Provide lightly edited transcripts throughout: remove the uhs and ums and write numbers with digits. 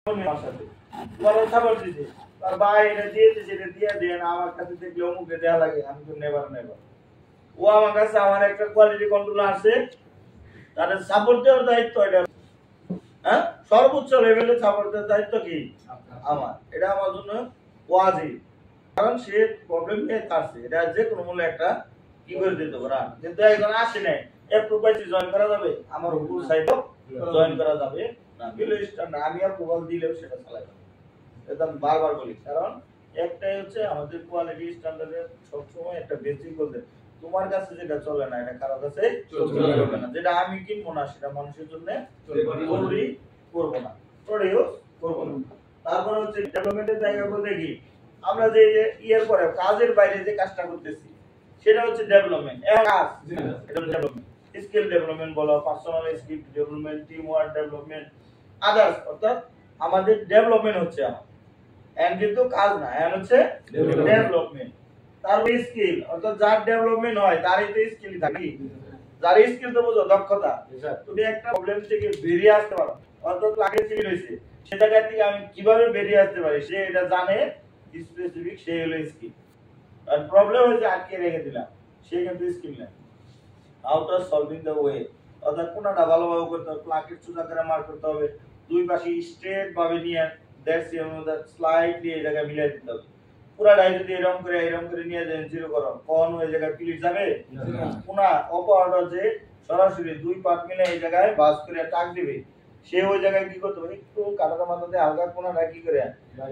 আমার সাথে বড় সাপোর্ট দিতে আর ভাই এটা দিয়ে দেন আমার কাছে দেখলে অমুকে দেয়া লাগে আমি তো নেভার ও আমার কাছে আমার একটা কোয়ালিটি কন্ট্রোল আছে তাদের সাপোর্ট দেওয়ার দায়িত্ব এটা হ্যাঁ সর্বোচ্চ লেভেলে সাপোর্ট দেওয়ার দায়িত্ব কি আমার এটা আমার জন্য ওয়াজিব কারণ সে প্রবলেম নিয়ে আসছে এটা যে কোনো মূল্যে একটা কি করে দিতে পারে কিন্তু একজন আসে নাই অ্যাপ্রুভাইজ জয়েন করা যাবে আমার উপর সাইডও জয়েন করা যাবে না বিলো স্ট্যান্ডার্ড আমি অ্যাপ্রুভাল দিলেও সেটা চালাবে এটা আমি বারবার বলি কারণ একটাই হচ্ছে আমাদের কোয়ালিটি স্ট্যান্ডার্ডের সবসময় একটা বেসিক বলতে তোমার কাছে যেটা চলে না এটা কারো কাছে চলবে না যেটা আমি কিনবো না সেটা মানুষের জন্য জরুরি করব না প্রডিউস করব না তারপরে হচ্ছে ডেভেলপমেন্টের জায়গা বলতে কি আমরা যে ইয়ার পরে কাজের বাইরে যে কাজটা করতেছি সেটা হচ্ছে ডেভেলপমেন্ট কাজ এটা হচ্ছে ডেভেলপমেন্ট স্কিল ডেভেলপমেন্ট বলো personal skill development team work development others অর্থাৎ আমাদের ডেভেলপমেন্ট হচ্ছে এন্ড কিন্তু কাজ না এন্ড হচ্ছে ডেভেলপমেন্ট তারপরে স্কিল অর্থাৎ যার ডেভেলপমেন্ট হয় তারই তো স্কিল থাকে যার স্কিল তো বুঝো দক্ষতা তুমি একটা প্রবলেম থেকে বেরিয়ে আসতে পারো অর্থাৎ লাগে কি হইছে সে জায়গা থেকে আমি কিভাবে বেরিয়ে আসতে পারি সে এটা জানে স্পেসিফিক সে হলো স্কিল আর প্রবলেম হইছে আটকে রেখে দিলাম সে কিন্তু স্কিল না out of solving the way অর্থাৎ কোনটা ভালোভাবে করতে হবে প্লাকেট সোজা করে মার করতে হবে দুই পাশে স্ট্রেট ভাবে নিয়ে দ্যাটস দ্যাট স্লাইডলি এই জায়গায় মিলাই দিতে হবে পুরাটাই যদি এরকম করে নিয়ে দেন জিরো করো কোন ওই জায়গায় ক্লিক যাবে কোনা অপর যে সরাসরি দুই পার্ট মিলে এই জায়গায় বাস করে টাক দিবে সে ওই জায়গায় কি করতে হবে একটু কাটাটা মাথাতে হালকা কোনাটা কি করে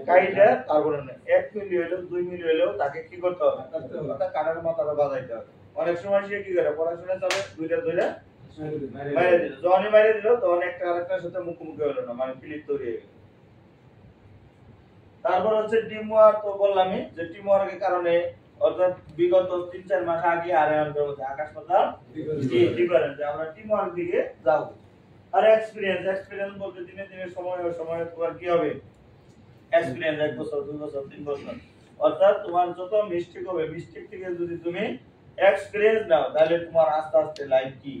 কাইটা তারপরে 1 মিলি হলো 2 মিলি হলো তাকে কি করতে হবে অর্থাৎ কাটার মাথাটা বাজাইতে হবে অনেক সময় সে কি করে পড়াশোনা চলে দুইটা ধরে মাইরে দিল যখনই মাইরে দিল তখন একটা আরেকটার সাথে মুখোমুখি হলো না মানে ক্লিক তৈরি হয়ে গেল তারপর হচ্ছে টিম ওয়ার্ক তো বললামই যে টিম ওয়ার্কের কারণে অর্থাৎ বিগত 3-4 মাস আগে আর আমাদের মধ্যে আকাশ পাতাল ডিফারেন্স আমরা টিম ওয়ার্ক দিকে যাব আর এক্সপেরিয়েন্স বলতে দিনে দিনে সময় তোমার কি হবে এক্সপেরিয়েন্স 1 বছর 2 বছর 3 বছর অর্থাৎ তোমার যত মিস্টেক হবে মিস্টেক থেকে যদি তুমি এক্সপেরিয়েন্স নাও তাহলে তোমার আস্তে আস্তে লাইফ কি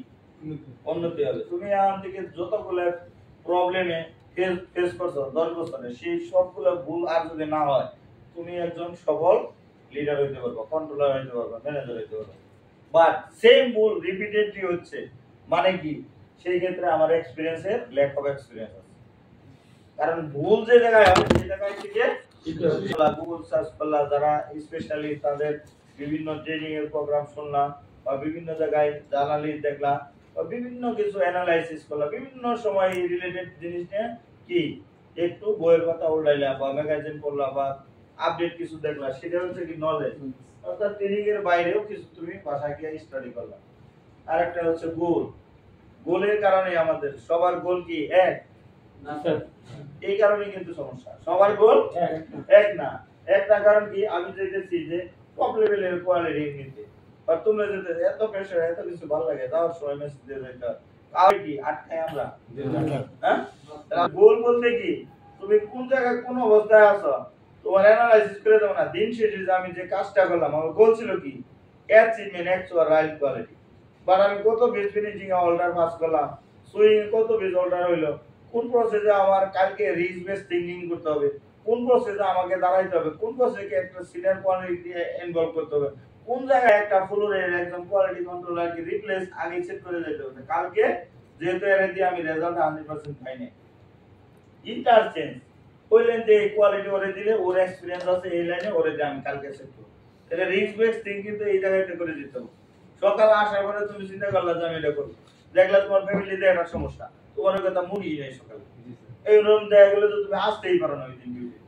উন্নতি হবে তুমি আম থেকে যতগুলো প্রবলেমে ফেস করছো 10 বছরে সেই সবগুলো ভুল আর যদি না হয় তুমি একজন সফল লিডার হইতে পারবে কন্ট্রোলার হইতে পারবে ম্যানেজার হইতে পারবে বাট সেম ভুল রিপিটেডলি হচ্ছে মানে কি সেই ক্ষেত্রে আমার এক্সপেরিয়েন্সের ল্যাক অফ এক্সপেরিয়েন্স আছে কারণ ভুল যে জায়গায় হয় সেই জায়গায় থেকে গুগল সার্চ করলা যারা স্পেশালি তাদের বিভিন্ন ট্রেনিং এর প্রোগ্রাম শুনলাম বা বিভিন্ন জায়গায় জার্নালিস্ট দেখলাম বা বিভিন্ন কিছু অ্যানালাইসিস করলাম বিভিন্ন সময় রিলেটেড জিনিস নিয়ে কি একটু বইয়ের কথা উল্টাইলা বা ম্যাগাজিন পড়লা বা আপডেট কিছু দেখলা সেটা হচ্ছে কি নলেজ অর্থাৎ ট্রেনিং এর বাইরেও কিছু তুমি বাসায় গিয়ে স্টাডি করলা আর একটা হচ্ছে গোলের কারণে আমাদের সবার গোল কি এক না স্যার এই কারণে কিন্তু সমস্যা সবার গোল এক না একটা কারণ কি আমি চাইতেছি যে টপ লেভেলের কোয়ালিটি নিতে আর তোমরা যদি এত প্রেসার এত কিছু ভালো লাগে যাওয়ার সময় মেসেজ দিয়ে দেয় আর কি আটকায় আমরা হ্যাঁ গোল বলতে কি তুমি কোন জায়গায় কোন অবস্থায় আছো তোমার অ্যানালাইসিস করে দাও না দিন শেষে যে আমি যে কাজটা করলাম আমার গোল ছিল কি achievement actual right quality but আমি কত বেস ফিনিশিং অল্টার পাস করলাম সুইং কত বেস অল্টার হইলো কোন প্রসেসে আমার কালকে রিস্ক বেস থিংকিং করতে হবে কোন প্রসেসে আমাকে দাঁড়াইতে হবে কোন প্রসেসে একটা সিনিয়র কোয়ালিটি ইনভলভ করতে হবে কোন জায়গায় একটা ফ্লোরের একজন কোয়ালিটি কন্ট্রোলারকে রিপ্লেস আগে সেট করে যেতে হবে কালকে যেহেতু এর দিয়ে আমি রেজাল্ট 100% পাই না ইন্টারচেঞ্জ ওই লাইনে কোয়ালিটি ওরে দিলে ওর এক্সপেরিয়েন্স আছে এই লাইনে ওরে দিয়ে আমি কালকে সেট করব এটা রিস্ক বেস থিংকিং তো এই জায়গাতে করে দিতে হবে সকালে আসার পরে তুমি চিন্তা করলা যে আমি এটা করব দেখলা তোমার ফ্যামিলিতে একটা সমস্যা তোমার কথা মুড়ি নাই সকালে এই রকম দেখা গেলে তো তুমি আসতেই পারো না ওই দিন ডিউটি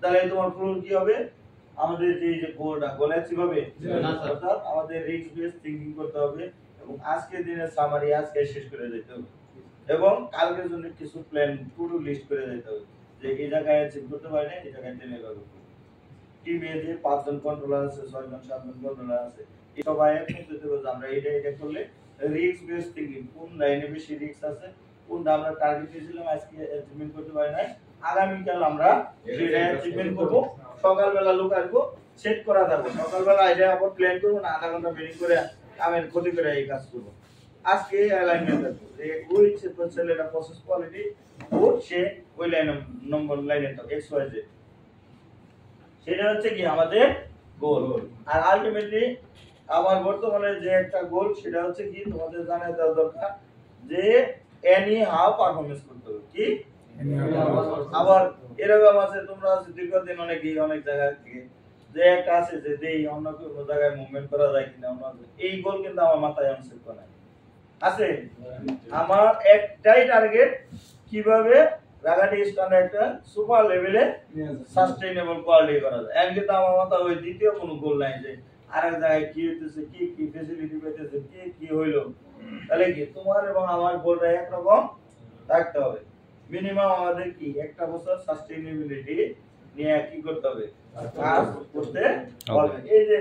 তাহলে তোমার ফ্লোর কি হবে আমাদের যে গোলটা গোল অ্যাচিভ হবে অর্থাৎ আমাদের রিস্ক বেস থিংকিং করতে হবে এবং আজকের দিনের সামারি আজকে শেষ করে দিতে হবে এবং কালকের জন্য কিছু প্ল্যান টু ডু লিস্ট করে দিতে হবে যে এই জায়গায় অ্যাচিভ করতে পারি না এই জায়গায় টেনে যাবো টিমে যে 5 জন কন্ট্রোলার আছে 6 জন 7 জন কন্ট্রোলার আছে এই সবাই একসাথে দেব যে আমরা এটা করলে রিস্ক বেস থিংকিং কোন লাইনে বেশি রিস্ক আছে কোনটা আমরা টার্গেট দিয়েছিলাম আজকে অ্যাচিভমেন্ট করতে পারি না আগামী কাল আমরা সেটা অ্যাচিভমেন্ট করব সকালবেলা লোক আসবো সেট করা থাকবো সকালবেলা এটা আবার প্ল্যান করবো না আধা ঘন্টা মিটিং করে আমি ক্ষতি করে এই কাজ করবো আজকে অ্যালাইনমেন্ট আছে যে ওই ছেলেটা প্রসেস কোয়ালিটি ও সে ওই লাইন নম্বর লাইনে তো এক্স ওয়াই জেড সেটা হচ্ছে কি আমাদের গোল আর আলটিমেটলি আমার বর্তমানে যে একটা গোল সেটা হচ্ছে কি তোমাদের জানা দেওয়া দরকার যে এনি হাউ পারফরম্যান্স করতে হবে কি আবার এরকম আছে তোমরা আছে দীর্ঘদিন অনেক জায়গায় থেকে যে একটা আছে যে দেই অন্য কোনো জায়গায় মুভমেন্ট করা যায় কিনা অন্য এই গোল কিন্তু আমার মাথায় আমি সেট করা আছে আমার একটাই টার্গেট কিভাবে রাগাটি স্ট্যান্ডার্ড একটা সুপার লেভেলে সাস্টেইনেবল কোয়ালিটি করা যায় এমন কিন্তু আমার মাথায় ওই দ্বিতীয় কোনো গোল নাই যে আরেক জায়গায় কি হইতেছে কি ফ্যাসিলিটি পেতেছে কি হইলো তাহলে কি তোমার এবং আমার গোলটা একরকম থাকতে হবে মিনিমাম আমাদের কি একটা বছর সাস্টেইনেবিলিটি নিয়ে কি করতে হবে কাজ করতে হবে এই যে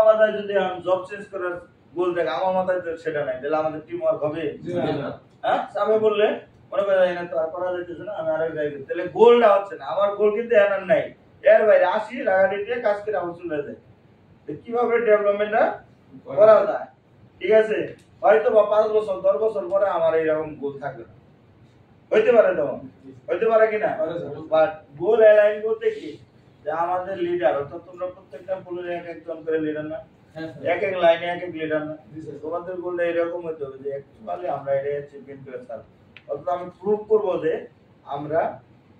আমাদের যদি জব চেঞ্জ করার গোল দেখ আমার মাথায় তো সেটা নাই তাহলে আমাদের টিম ওয়ার্ক হবে হ্যাঁ আমি বললে মনে করা যায় না তো আর করা যাইতেছে না আমি আরেক জায়গায় তাহলে গোলটা হচ্ছে না আমার গোল কিন্তু এনার নাই এর বাইরে আসি লাগাডিতে কাজ করে আমার চলে যায় কিভাবে ডেভেলপমেন্টটা করা যায় ঠিক আছে হয়তো বা 5 বছর 10 বছর পরে আমার এইরকম গোল থাকবে না হইতে পারে তো হইতে পারে কিনা বাট গোল অ্যালাইন করতে কি যে আমাদের লিডার অর্থাৎ তোমরা প্রত্যেকটা ফুলের এক একজন করে লিডার না এক এক লাইনে এক এক লিডার না তোমাদের গোলটা এরকম হতে হবে যে অ্যাকচুয়ালি আমরা এটা অ্যাচিভমেন্ট করে স্যার অর্থাৎ আমি প্রুভ করব যে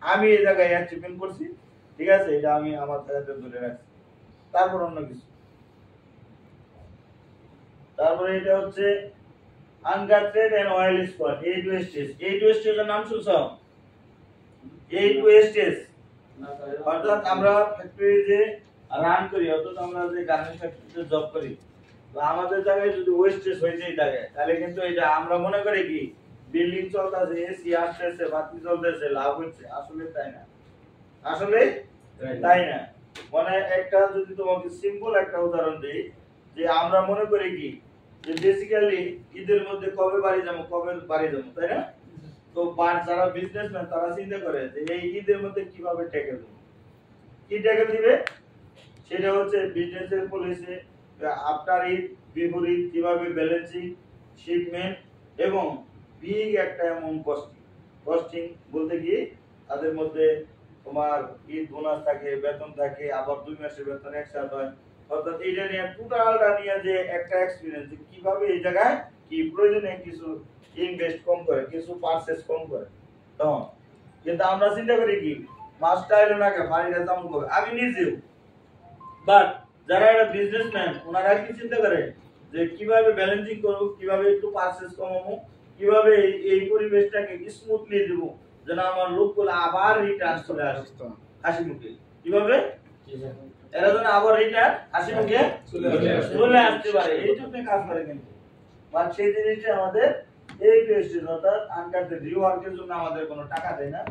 আমি এই জায়গায় অ্যাচিভমেন্ট করছি ঠিক আছে এটা আমি আমার জায়গাতে ধরে রাখছি তারপর অন্য কিছু তারপরে এটা হচ্ছে ungated and oil spot eight wastage এর নাম শুনছো এইট ওয়েস্টেজ অর্থাৎ আমরা ফ্যাক্টরি যে রান করি অর্থাৎ আমরা যে গার্মেন্টস ফ্যাক্টরিতে জব করি তো আমাদের জায়গায় যদি ওয়েস্টেজ হয়ে যায় তাহলে কিন্তু এটা আমরা মনে করি কি বিল্ডিং চলতেছে এসি আসতেছে বাতি চলতেছে লাভ হচ্ছে আসলে তাই না আসলে তাই না মানে একটা যদি তোমাকে সিম্পল একটা উদাহরণ দেই যে আমরা মনে করি কি যে বেসিক্যালি ঈদের মধ্যে কবে বাড়ি যাবো তাই না তো যারা বিজনেসম্যান তারা চিন্তা করে যে এই ঈদের মধ্যে কিভাবে ট্যাকেল দেব কি ট্যাকেল দিবে সেটা হচ্ছে বিজনেসের policy after Eid before Eid কিভাবে ব্যালেন্সিং শিপমেন্ট এবং বিগ একটা অ্যামাউন্ট কস্টিং বলতে কি তাদের মধ্যে তোমার ঈদ বোনাস থাকে বেতন থাকে আবার 2 মাসের বেতন একসাথে হয় অর্থাৎ এইটা নিয়ে টোটালটা নিয়ে যে একটা এক্সপেরিয়েন্স কিভাবে এই জায়গায় কি প্রয়োজনে কিছু ইনভেস্ট কম করে কিছু পারচেজ কম করে তখন কিন্তু আমরা চিন্তা করি কি মাস্টার এলো না কে বাড়িটা দাম করে আমি নিজেও বাট যারা একটা বিজনেসম্যান ওনারা কি চিন্তা করে যে কিভাবে ব্যালেন্সিং করব কিভাবে একটু পারচেজ কমাবো কিভাবে এই পরিবেশটাকে স্মুথলি দেব যেন আমার লোকগুলো আবার রিটার্ন চলে আসে হাসি মুখে কিভাবে এরা যেন আবার রিটার্ন হাসি মুখে চলে আসতে পারে এই জন্য কাজ করে কিন্তু বাট সেই জিনিসটা আমাদের এই পেস্টেজ অর্থাৎ আনকাটেড রিওয়ার্কের জন্য আমাদের কোনো টাকা দেয় না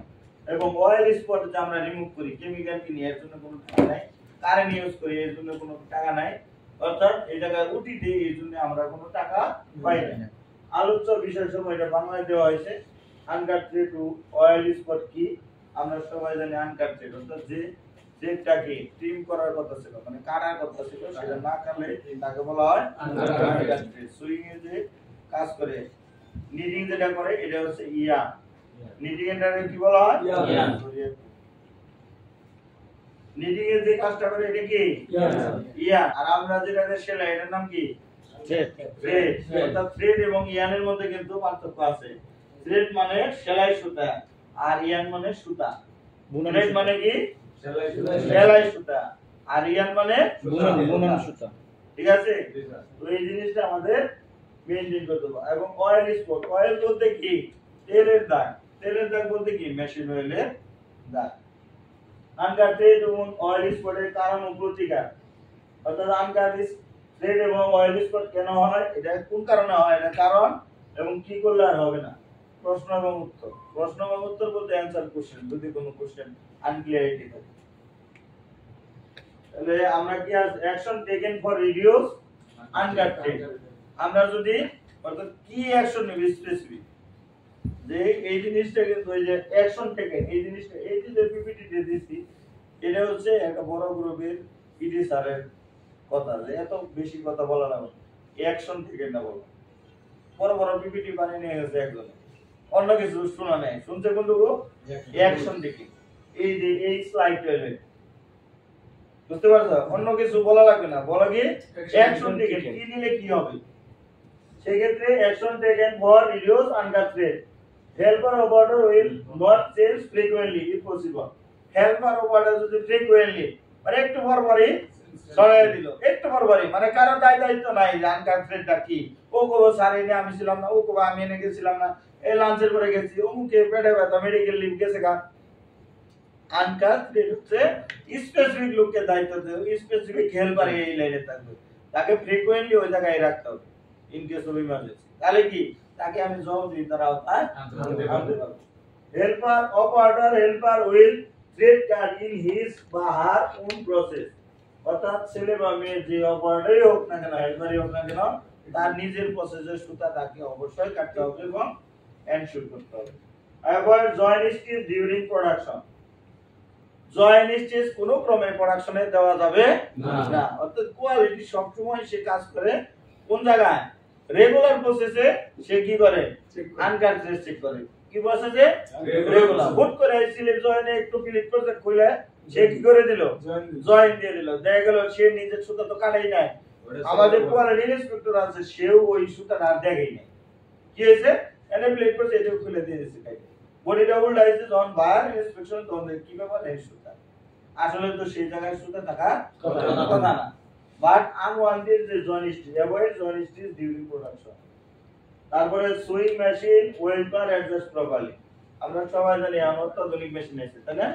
এবং অয়েল স্পট যে আমরা রিমুভ করি কেমিক্যাল কিনি এর জন্য কোনো টাকা নাই কারেন্ট ইউজ করি এর জন্য কোনো টাকা নাই অর্থাৎ এই জায়গায় উঠি দিই এই জন্য আমরা কোনো টাকা পাই না আলোচ্য বিষয় সময় এটা বাংলায় দেওয়া হয়েছে আনকাটেড টু অয়েল স্পট কি আমরা সবাই জানি আনকাটেড অর্থাৎ যেটাকে ট্রিম করার কথা ছিল মানে কাটার কথা ছিল সেটা না কাটলে তাকে বলা হয় আনকাটেড সুইং এ যে কাজ করে নিডিং যেটা করে এটা হচ্ছে নিডিং এর কি বলা হয় নিডিং এর যে কাজটা করে এটা কি আর আমরা যেটা সেলাই এটার নাম কি থ্রেড অর্থাৎ থ্রেড এবং ইয়ানের মধ্যে কিন্তু পার্থক্য আছে থ্রেড মানে সেলাই সুতা আর ইয়ান মানে সুতা থ্রেড মানে কি সেলাই সুতা আর ইয়ান মানে বুনন সুতা ঠিক আছে তো এই জিনিসটা আমাদের মেইনটেইন করতে হবে এবং অয়েল স্পট অয়েল বলতে কি তেলের দাগ বলতে কি মেশিন অয়েলের দাগ আনকাটেড এবং অয়েল স্পটের কারণ ও প্রতিকার অর্থাৎ আনকাটেড থ্রেড এবং অয়েল স্পট কেন হয় এটা কোন কারণে হয় এটা কারণ এবং কি করলে আর হবে না প্রশ্ন এবং উত্তর বলতে অ্যানসার কোশ্চেন যদি কোনো কোশ্চেন আনক্লিয়ারিটি থাকে তাহলে আমরা কি অ্যাকশন টেকেন ফর রিডিউস আনকাটেড আমরা যদি অর্থাৎ কি অ্যাকশন নেব স্পেসিফিক যে এই জিনিসটা কিন্তু ওই যে অ্যাকশন টেকেন এই জিনিসটা এই যে পিপিটি দিয়ে দিছি এটা হচ্ছে একটা বড় গ্রুপের পিডি স্যারের কথা যে এত বেশি কথা বলা না অ্যাকশন টেকেন না বলো বড় বড় পিপিটি বানিয়ে নিয়ে গেছে একজন, অন্য কিছু শোনা নেই, শুনছে কোনটুকু অ্যাকশন দেখি। এই যে এই স্লাইড টয়লে বুঝতে পারছো, অন্য কিছু বলা লাগবে না, বলা কি অ্যাকশন দেখে কি নিলে কি হবে। সেই ক্ষেত্রে action taken for reduce under threat, helper operator will not change frequently if possible. Helper operator যদি ফ্রিকোয়েন্টলি মানে একটু পরপরই সরাই দিল, একটু পরপরই, মানে কারো দায়িত্ব নাই যে আনকাট থ্রেটটা কি, ও কবে স্যার এনে আমি ছিলাম না, ও কবে আমি এনে গেছিলাম না, এই লাঞ্চের পরে গেছি, অমুকে পেটে ব্যথা মেডিকেল লিভ গেছে গা। আনকাট থ্রেট হচ্ছে স্পেসিফিক লোককে দায়িত্ব দেবে, স্পেসিফিক হেল্পার এই লাইনে থাকবে, তাকে ফ্রিকোয়েন্টলি ওই জায়গায় রাখতে হবে ইন কেস অফ ইমার্জেন্সি। তাহলে কি তাকে আমি জবাবদিহিতার আওতায় আনতে পারবো। Helper operator helper will thread guard in his বা হার ওন প্রসেস, অর্থাৎ ছেলে বা মেয়ে যে অপারেটরই হোক না কেন, হেল্পারই হোক না কেন, তার নিজের প্রসেসের সুতা তাকে অবশ্যই কাটতে হবে এবং এনশিওর করতে হবে। Avoid joint stitch during production, joint stitch কোনো ক্রমে প্রোডাকশনে দেওয়া যাবে না। অর্থাৎ কোয়ালিটি সবসময় সে কাজ করে কোন জায়গায়, রেগুলার প্রসেসে সে কি করে আনকাট থ্রেড চেক করে, কি প্রসেসে রেগুলার। হুট করে সিলেট জয়েন্টে একটু ক্লিক করতে খুলে সে কি করে দিল, জয়েন্ট দিয়ে দিল, দেখা গেল সে নিজের সুতা তো কাটাই নাই, আমাদের কোয়ালিটি ইন্সপেক্টর আছে সেও ওই সুতাটা আর দেখেই নাই, কি হয়েছে এনে প্লেট করতে এটা খুলে দিয়ে দিয়েছে কাটে, বডি ডাবল ডাইসে যখন বার ইন্সপেকশন তখন কি ব্যাপার এই সুতা, আসলে তো সেই জায়গায় সুতা থাকা কথা না। বাট আনওয়ান্টেড যে joint stitch, avoid joint stitch during production. তারপরে সুইং মেশিন ওয়েলপার অ্যাডজাস্ট প্রপারলি, আমরা সবাই জানি অত্যাধুনিক মেশিন আছে তাই না।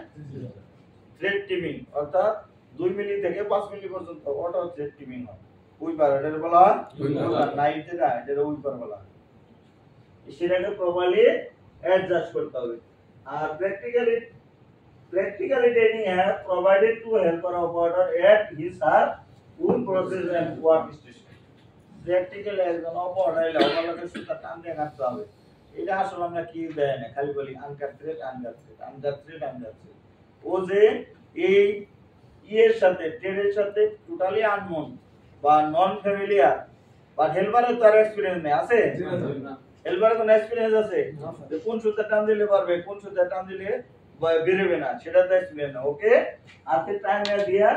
থ্রেড টিমিং অর্থাৎ 2 মিলি থেকে 5 মিলি পর্যন্ত অটো থ্রেড টিমিং হয়, উইপার এটার বলা হয় উইপার, নাইট যেটা এটা উইপার বলা হয়, সেটাকে প্রপারলি অ্যাডজাস্ট করতে হবে। আর practically training have provided to helper operator at his her own process and workstation। Practically একজন অপারেটর আমাদেরকে সুতা টান দিয়ে কাটতে হবে, এটা আসলে আমরা কি দেয় না, খালি বলি uncut thread uncut thread uncut thread uncut thread. ও যে এই ইয়ের সাথে ট্রেডের সাথে টোটালি আননোন বা নন ফ্যামিলিয়ার, বা হেল্পারের তো আর এক্সপেরিয়েন্স নেই, আছে হেল্পারের কোনো এক্সপেরিয়েন্স আছে যে কোন সুতা টান দিলে পারবে কোন সুতা টান দিলে বেরোবে না, সেটা তো এক্সপেরিয়েন্স না। ওকে আজকে টাইম দিয়া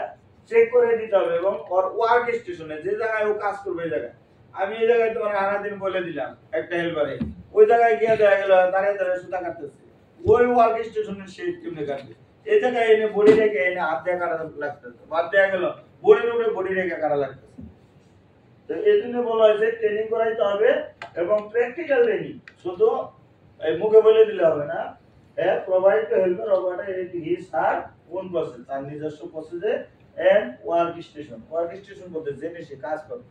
চেক করে দিতে হবে, এবং ওর ওয়ার্ক স্টেশনে যে জায়গায় ও কাজ করবে এই জায়গায়, আমি এই জায়গায় তোমার আনা দিন বলে দিলাম একটা হেল্পারে, ওই জায়গায় গিয়ে দেখা গেল দাঁড়িয়ে দাঁড়িয়ে সুতা কাটতেছে, ওই ওয়ার্ক স্টেশনে সে কেমনে কাটবে, এই জায়গায় এনে বডি রেখে এনে হাত দিয়ে কাটা লাগতেছে, বাদ দেওয়া গেল বডির উপরে বডি রেখে কাটা লাগতেছে। তো এই জন্য বলা হয়েছে ট্রেনিং করাইতে হবে, এবং প্র্যাকটিক্যাল ট্রেনিং, শুধু মুখে বলে দিলে হবে না। Provide to helper operator at his her own process, তার নিজস্ব প্রসেসে and work station বলতে যেখানে সে কাজ করে।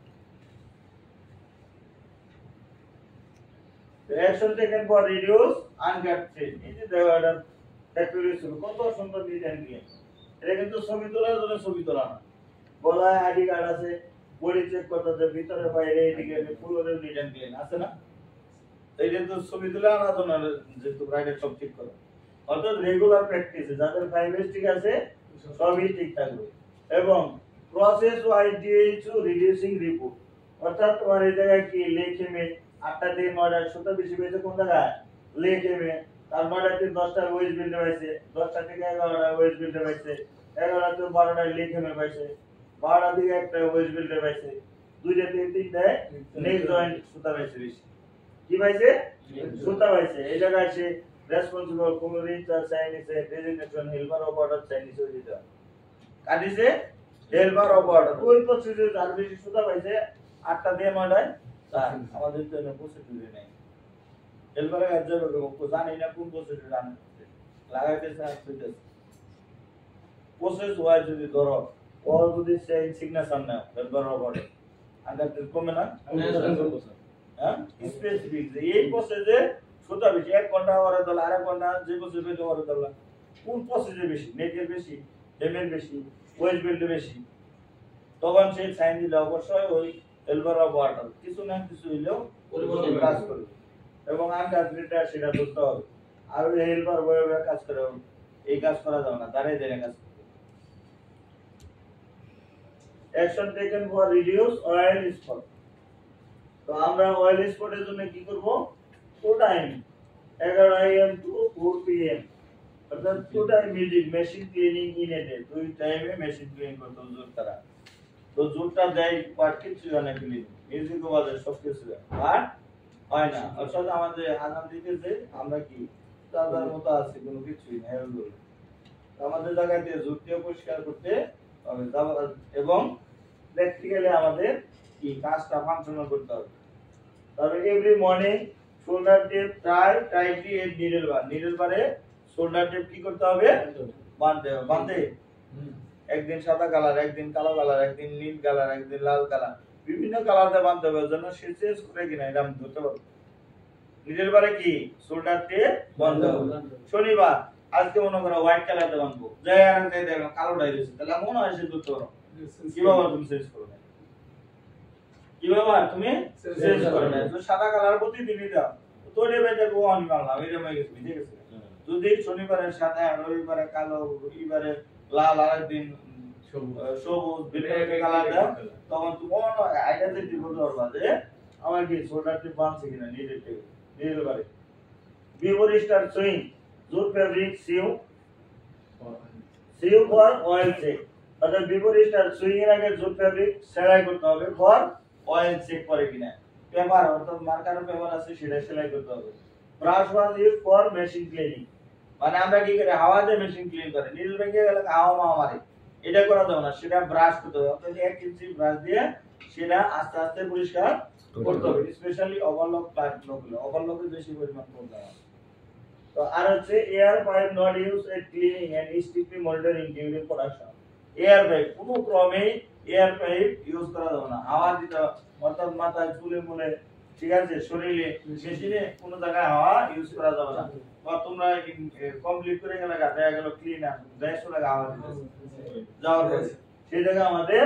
The action taken for reduce uncut thread, এই যে দেওয়াটা ফ্যাক্টরি শুরু কত সুন্দর ডিজাইন দিয়ে, এটা কিন্তু ছবি তোলার জন্য ছবি তোলা না, গলায় আইডি কার্ড আছে, বডি চেক করতে ভিতরে বাইরে এদিকে পুরো ডিজাইন দিয়ে আছে না, এই যে তো ছবি তুলে আনা তো না যে তো রাইডার সব ঠিক করে। অর্থাৎ রেগুলার প্র্যাকটিসে যাদের 5 ঠিক আছে সবই ঠিক থাকবে। এবং প্রসেস ওয়াইজ ডিএইচও রিডিউসিং রিপোর্ট, অর্থাৎ তোমার এই জায়গায় কি লেখে মে 8টা থেকে 9টা সুতা বেশি পেয়েছে কোন জায়গায় লেখে মে, তার 9টা থেকে 10টা ওয়েজ বিল্ডার পাইছে, 10টা থেকে 11টা ওয়েজ বিল্ডার পাইছে, 11টা থেকে 12টা লেখে মে পাইছে, 12টা থেকে একটা ওয়েজ বিল্ডার পাইছে, 2টা থেকে 3টা নেক জয়েন্ট সুতা পাইছে বেশি, কি পাইছে সুতা পাইছে। এই জায়গায় সে রেসপন্সিবল কমিউনিটি চাইনিসে ডেজিগনেশন হেল্পার অপারেটর চাইনিসে দিতে কাটিছে হেল্পার অপারেটর ওই প্রসেসে যার বেশি সুতা পাইছে 8টা দিয়ে 9টায় তার আমাদের তো এনে প্রসেসে নেই, হেল্পারে কাজ যাবে কো জানি না কোন প্রসেসে রান লাগাইতেছে আর কইতেছে প্রসেস ওয়াইজ যদি ধরো অল যদি সেই সিগনেচার নাও হেল্পার অপারেটর আন্ডার কমে না হ্যাঁ স্পেসিফিক যে এই প্রসেসে সুতা বেশি 1 ঘন্টা ওরে দল আর 1 ঘন্টা যে প্রসেসে ওরে দল কোন প্রসেসে বেশি নেকের বেশি হেমের বেশি ওয়েজ বিল্ড বেশি, তখন সে সাইন দিলে অবশ্যই ওই হেল্পার অফ ওয়াটার কিছু না কিছু হইলেও পরিবর্তন কাজ করবে, এবং আন্ডার গ্রেডার সেটা ধরতে হবে। আর ওই হেল্পার বয়ে কাজ করে এই কাজ করা যাবে না, দাঁড়িয়ে দাঁড়িয়ে কাজ করতে। Action taken for reduce oil spot, তো আমরা অয়েল স্পটের জন্য কি করব, 2 টাইম 11 am টু 4 pm, অর্থাৎ 2 time music machine cleaning in a day, 2 টাইমে মেশিন ক্লিন করতে জোর তারা। তো জোরটা দেয় পার্ট কিছু জানা ক্লিন মিউজিকও বাজে সব কিছু আর হয় না, অর্থাৎ আমাদের আগাম দিকে যে আমরা কি তাদের মতো আছে কোনো কিছুই না এগুলো আমাদের জায়গায় দিয়ে জোরটিও পরিষ্কার করতে হবে এবং প্র্যাকটিক্যালি আমাদের কি কাজটা ফাংশনাল করতে হবে। তবে every morning shoulder tape tightly at needle বারে শোল্ডার টেপ কি করতে হবে, বাঁধতে হবে। বাঁধে একদিন সাদা কালার, একদিন কালো কালার, একদিন নীল কালার, একদিন লাল কালার, বিভিন্ন কালারে বাঁধতে হবে যেন সে চেঞ্জ করে কিনা এটা আমি ধরতে পারবো। নিডল বারে কি শোল্ডার টেপ বাঁধতে হবে। শনিবার আজকে মনে করো হোয়াইট কালারতে বাঁধবো, যাই আর যাই দেখো কালো ডাইরেছে, তাহলে মনে হয় সে ধরতে পারো কিভাবে তুমি চেঞ্জ করবে, কিভাবে তুমি চেঞ্জ করবে। তো সাদা কালার প্রতিদিনই দাও তো রে ভাই দেখো অন বাংলা এটা মই গেছি, ঠিক আছে। যদি শনিবারে সাদা, রবিবারে কালো, রবিবারে লাল, আর দিন সবুজ বিভিন্ন কালার দাও, তখন তুমি আইডিয়াতে দিব ধরবা যে আমার কি শোল্ডারটি বাঁধছে কিনা নিডল বারে। Before start sewing jute fabric sew for oil check, অর্থাৎ বিফোর স্টার্ট সুইং এর আগে জুট ফেব্রিক সেলাই করতে হবে ফর অয়েল চেক করে কিনা। পেপার অর্থাৎ মার্কার পেপার আছে সেটা সেলাই করতে হবে। Brush was use for machine cleaning, মানে আমরা কি করে হাওয়া দিয়ে মেশিন ক্লিন করে, নিডল ভেঙে গেলে হাওয়া মারে, এটা করা যাবে না, সেটা ব্রাশ করতে হবে। অর্থাৎ 1 ইঞ্চি ব্রাশ দিয়ে সেটা আস্তে আস্তে পরিষ্কার করতে হবে, স্পেশালি ওভারলক টাইপ গুলো, ওভারলকে বেশি পরিমাণ করতে হবে। তো আর হচ্ছে air pipe not use at cleaning and strictly monitoring during production. Air pipe কোনো ক্রমে এয়ার পাইপ ইউজ করা যাবে না, হাওয়া দিতে, অর্থাৎ মাথায় চুলে মুলে, ঠিক আছে, শরীরে মেশিনে কোনো জায়গায় হাওয়া ইউজ করা যাবে না। বা তোমরা কমপ্লিট করে গেলে দেখা গেল ক্লিনার দেড়শো টাকা হাওয়া দিতে যাওয়ার পরে সেই জায়গায় আমাদের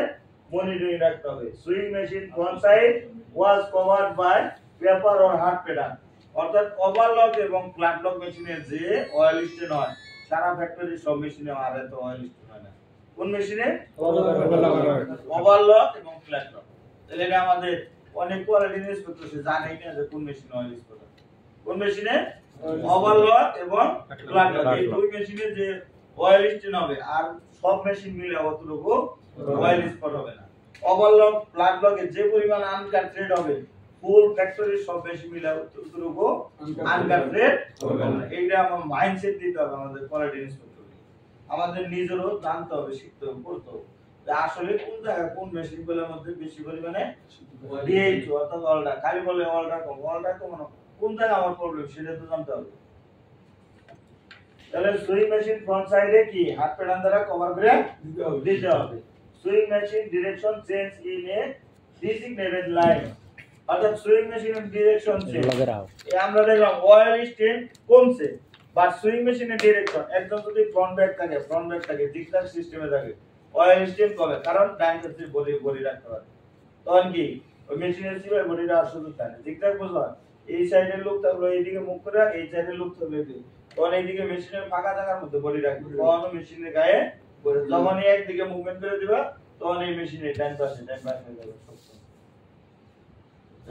মনিটরিং রাখতে হবে। Sewing machine front side was covered by paper or hard pattern, অর্থাৎ ওভারলক এবং ফ্ল্যাট লক মেশিনের যে অয়েল স্টেন হয় সারা ফ্যাক্টরি সব মেশিনে আর এত অয়েল স্টেন হয় না। কোন মেশিনে? ওভারলক এবং ফ্ল্যাট লক। তাহলে এটা আমাদের অনেক কোয়ালিটি ইউজ করতেছে, জানে না যে কোন মেশিনে অয়েল স্টেন হয়, কোন মেশিনে ওভারলক এবং ফ্ল্যাট লক, এই দুই মেশিনে যে অয়েল স্টেন হবে আর সব মেশিন মিলে অতটুকু অয়েল স্পট হবে না। ওভারলক ফ্ল্যাট লকে যে পরিমাণ আনকাট থ্রেড হবে ফুল ফ্যাক্টরি সব বেশি মিলে অতটুকু আনকাট থ্রেড হবে না। এইটা আমার মাইন্ডসেট দিতে হবে আমাদের কোয়ালিটি ইন্সপেক্টর, আমাদের নিজেরও জানতে হবে, শিখতে হবে, পড়তে হবে যে আসলে কোন জায়গায় কোন মেশিনগুলোর মধ্যে বেশি পরিমাণে ডিএইচ অর্থাৎ অল্টার, খালি বলে অল্টার কমানো, কোন জায়গায় আমার প্রবলেম সেটা তো জানতে হবে। তাহলে সুইং মেশিন ফ্রন্ট সাইডে কি হাত প্যাটার্ন দ্বারা কভার করে দিতে হবে। Sewing machine direction change in a designated line, অর্থাৎ সুইং মেশিনের ডিরেকশন চেঞ্জ, আমরা দেখলাম অয়েল স্টেন কমছে, বাট সুইং মেশিনের ডিরেকশন একদম যদি ফ্রন্ট ব্যাক থাকে জিগজ্যাগ সিস্টেমে থাকে অয়েল স্টেন কমে, কারণ ডাইন সাইডে বডি রাখতে পারে, তখন কি ওই মেশিনের সিবাই বডিটা আর সুযোগ থাকে জিগজ্যাগ, বুঝলাম এই সাইডের লোক থাকলো এইদিকে মুখ করে, এই সাইডের লোক থাকলো এইদিকে, তখন এইদিকে মেশিনের ফাঁকা জায়গার মধ্যে বডি রাখবে, তখন মেশিনের গায়ে যখন একদিকে মুভমেন্ট করে দিবা তখন এই মেশিনের ডান পাশে হয়ে যাবে।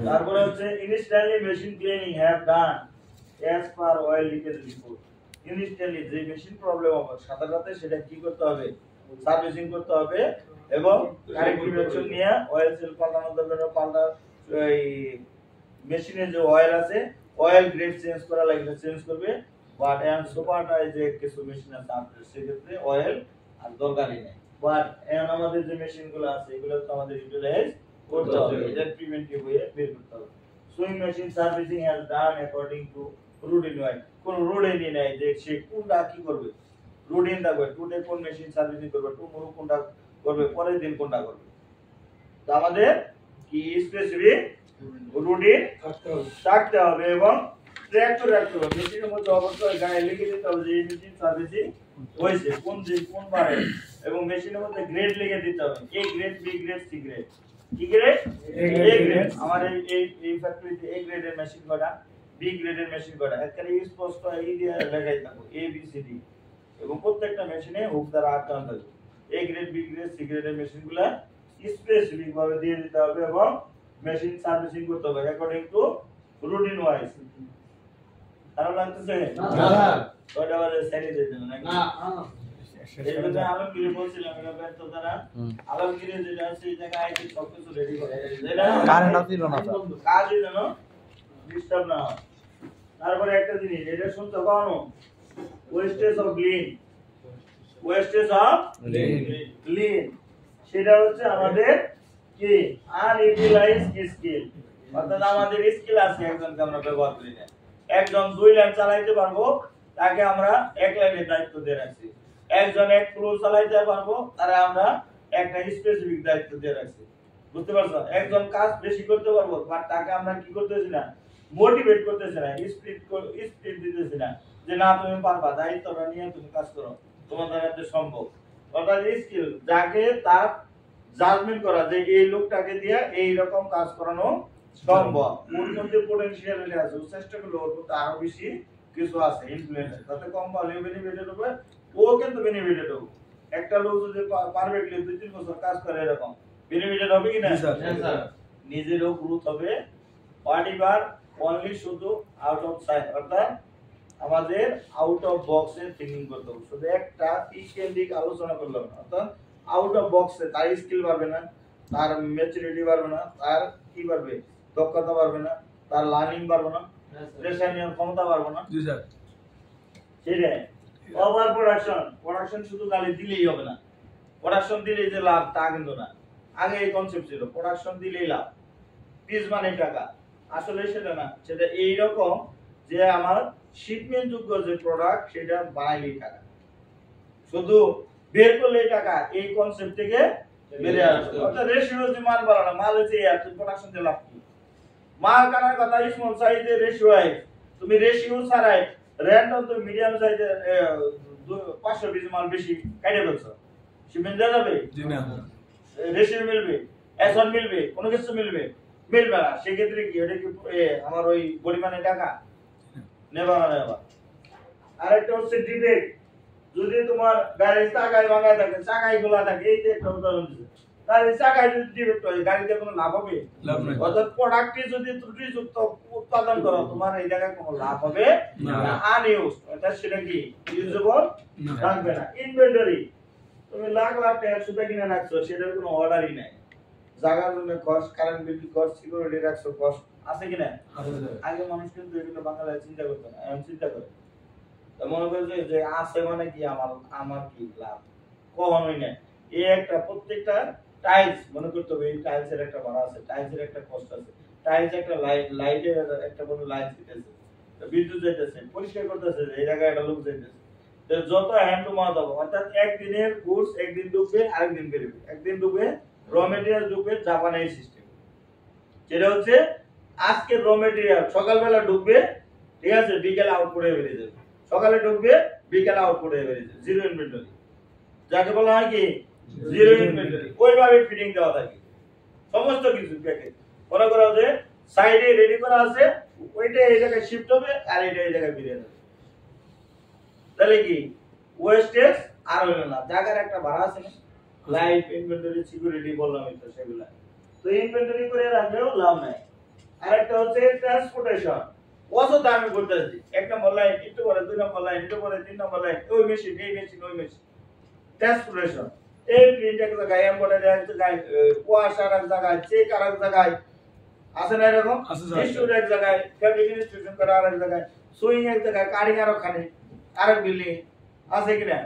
তারপরে হচ্ছে instantly machine cleaning have done as per oil leakage report. Instantly যে মেশিন প্রবলেম হবে সাথে সাথে সেটা কি করতে হবে, সার্ভিসিং করতে হবে এবং কারেক্টিভ অ্যাকশন নিয়ে অয়েল সেল পাল্টানোর দরকার, পাল্টা এই মেশিনের যে অয়েল আছে অয়েল গ্রেড চেঞ্জ করা লাগলে চেঞ্জ করবে, বাট এন্ড সুপারটাই যে কিছু মেশিন আছে আপনাদের সেক্ষেত্রে অয়েল আর দরকারই নেই, বাট এখন আমাদের যে মেশিনগুলো আছে এগুলো তো আমাদের ইউটিলাইজ করতে হবে, এটা প্রিভেন্টিভ ওয়ে বের করতে হবে। Sewing machine servicing has done according to routine wise, কোন রুটিন নেই যে সে কোনটা কি করবে, রুটিন থাকবে টুডে কোন মেশিন সার্ভিসিং করবে, টুমরো কোনটা করবে, পরের দিন কোনটা করবে। তো আমাদের কি স্পেসিফিক রুটিন থাকতে হবে এবং ট্র্যাক করে রাখতে হবে, মেশিনের মধ্যে অবশ্যই গায়ে লিখে দিতে হবে যে এই মেশিন সার্ভিসিং হয়েছে কোন দিন কোন বারে, এবং মেশিনের মধ্যে গ্রেড লিখে দিতে হবে, A grade, B grade, C grade, কি গ্রেড, এ গ্রেড, আমার এই ফ্যাক্টরিতে এ গ্রেডের মেশিন কটা, বি গ্রেডের মেশিন কটা, এখানে স্পষ্ট এই দিয়ে লেখাই থাকবে এ বি সি ডি, এবং প্রত্যেকটা মেশিনে হুক দ্বারা আটকানো থাকবে। A grade, B grade, C গ্রেডের মেশিনগুলো স্পেসিফিক ভাবে দিয়ে দিতে হবে এবং মেশিন সার্ভিসিং করতে হবে অ্যাকর্ডিং টু রুটিন ওয়াইজ। খারাপ লাগতেছে না ওটা বলে সাইডে দিতে না না এই জন্য আলমগীর বলছিলাম এটা ব্যর্থ দ্বারা আলমগীর যেটা আছে এই জায়গায় আইটি সবকিছু রেডি করে যেটা কারেন্ট ছিল না কাজ হইল না ডিস্টার্ব না হয়। তারপরে একটা জিনিস এটা শুনতে পাওনো wastage of lean, wastage of lean সেটা হচ্ছে আমাদের কি আনইউটিলাইজ স্কিল, অর্থাৎ আমাদের স্কিল আছে একজনকে আমরা ব্যবহার করি না। একজন 2 লাইন চালাইতে পারবো তাকে আমরা 1 লাইনের দায়িত্ব দিয়ে রাখছি, একজন 1 ফ্লো চালাইতে পারবো তারে আমরা একটা স্পেসিফিক দায়িত্ব দিয়ে রাখছি। বুঝতে পারছো? একজন কাজ বেশি করতে পারবো বাট তাকে আমরা কি করতেছি না, মোটিভেট করতেছি না, স্পিড দিতেছি না যে না তুমি পারবা, দায়িত্বটা নিয়ে তুমি কাজ করো, তোমার দ্বারা সম্ভব। অর্থাৎ স্কিল যাকে তার জাজমেন্ট করা যে এই লোকটাকে দিয়ে এই রকম কাজ করানো সম্ভব, ওর মধ্যে পটেনশিয়ালিটি আছে, ও চেষ্টা করলে ওর মধ্যে আরো বেশি কিছু আছে ইনফ্লুয়েন্স, তাতে কোম্পানিও বেনিফিটেড হবে, ও কিন্তু বেনিফিটেড হবে। একটা লোক যদি পারফেক্টলি 2-3 বছর কাজ করে এরকম বেনিফিটেড হবে কি না? নিজেরও গ্রোথ হবে, হোয়াটএভার অনলি শুধু আউট অফ সাইড, অর্থাৎ আমাদের আউট অফ বক্সে থিংকিং করতে হবে। শুধু একটা কেন্দ্রিক আলোচনা করলাম না, অর্থাৎ আউট অফ বক্সে তার স্কিল বাড়বে না, তার ম্যাচুরিটি বাড়বে না, তার কি বাড়বে, দক্ষতা বাড়বে না, তার লার্নিং বাড়বে না, প্রেসার নেওয়ার ক্ষমতা বাড়বে না। জি স্যার সেটাই ওভার প্রোডাকশন শুধু গালি দিলেই হবে না, প্রোডাকশন দিলেই যে লাভ তা কিন্তু না। আগে এই কনসেপ্ট ছিল প্রোডাকশন দিলেই লাভ, পিস মানে টাকা, আসলে সেটা না। সেটা এই রকম যে আমার শিপমেন্ট যোগ্য যে প্রোডাক্ট সেটা বানাইলেই টাকা, শুধু বের করলেই টাকা, এই কনসেপ্ট থেকে বেরিয়ে আসবে। অর্থাৎ রেশিও যে মাল বাড়ানো, মাল হচ্ছে আর তুমি প্রোডাকশন দিয়ে লাভ কি? মাল কাটার কথা স্মল সাইজে রেশিও আই, তুমি রেশিও ছাড়াই র্যান্ডম তুমি মিডিয়াম সাইজে 520 মাল বেশি কাটে ফেলছো, শিপমেন্ট দেওয়া যাবে? জি না রেশিও মিলবে, এসন মিলবে, কোনো কিছু মিলবে না। সেক্ষেত্রে কি ওটা কি আমার ওই পরিমাণে টাকা নেবা না নেবা? আরেকটা হচ্ছে ডিফেক্ট, যদি তোমার গাড়ির চাকায় ভাঙা থাকে, চাকায় খোলা থাকে, এই যে একটা উদাহরণ দিচ্ছে, গাড়ির চাকায় যদি ডিফেক্ট হয় গাড়িতে কোনো লাভ হবে? লাভ নাই। অর্থাৎ প্রোডাক্টটি যদি ত্রুটিযুক্ত উৎপাদন করো তোমার এই জায়গায় কোনো লাভ হবে না, আনইউজ, অর্থাৎ সেটা কি ইউজেবল থাকবে না। ইনভেন্টরি, তুমি লাখ লাখ টাকার সুতা কিনে রাখছো, সেটার কোনো অর্ডারই নাই, জায়গার জন্য cost, current bill cost, security রাখছো কস্ট, আছে কিনা? আগে মানুষ কিন্তু এগুলো বাংলায় চিন্তা করতো না, এখন চিন্তা করে। তো মনে করে যে আছে মানে কি আমার কি লাভ, কখনোই না। এই একটা প্রত্যেকটা টাইলস মনে করতে হবে, এই টাইলসের একটা ভাড়া আছে, টাইলসের একটা কস্ট আছে, টাইলস একটা লাইটের একটা কোনো লাইট দিতেছে, বিদ্যুৎ যাইতেছে, পরিষ্কার করতেছে, এই জায়গায় একটা লোক যাইতেছে, তো যত হ্যান্ড টু মাউথ হবে, অর্থাৎ একদিনের গুডস একদিন ডুববে আরেকদিন বেরোবে, একদিন ডুবে র মেটেরিয়াল ডুববে জাপানের সিস্টেম, যেটা হচ্ছে আজকে র মেটেরিয়াল সকালবেলা ডুববে, ঠিক আছে, বিকেলে আউটপুট হয়ে বেরিয়ে যাবে, সকালে ডুববে বিকেলে আউটপুট হয়ে বেরিয়ে যাবে, জিরো ইনভেন্টরি, যাকে বলা হয় কি জিরো ইনভেন্টরি। ওইভাবে ফিটিং দেওয়া থাকে সমস্ত কিছু প্যাকেজ, মনে করো যে সাইডে রেডি করা আছে, ওইটা এই জায়গায় শিফট হবে আর এটা এই জায়গায় বেরিয়ে যাবে, তাহলে কি ওয়েস্টেজ আর হইল না, জায়গার একটা ভাড়া আছে না, লাইট ইনভেন্টরি সিকিউরিটি বললাম তো সেগুলা, তো ইনভেন্টরি করে রাখলেও লাভ নাই। আরেকটা হচ্ছে ট্রান্সপোর্টেশন, অযথা আমি করতেছি, 1 নম্বর লাইন একটু পরে 2 নম্বর লাইন একটু পরে 3 নম্বর লাইন, ওই মেশিন এই মেশিন ওই মেশিন, ট্রান্সপোর্টেশন, এই প্রিন্ট এক জায়গায়, এমব্রয়ডারি এক জায়গায়, ওয়াশার এক জায়গায়, চেক আর এক জায়গায়, আছে না এরকম? ইনস্টিটিউট এক জায়গায়, ফেব্রিক ইনস্টিটিউশন করা আর এক জায়গায়, সুইং এক জায়গায়, কাটিং আর ওখানে আরেক বিল্ডিং, আছে কিনা?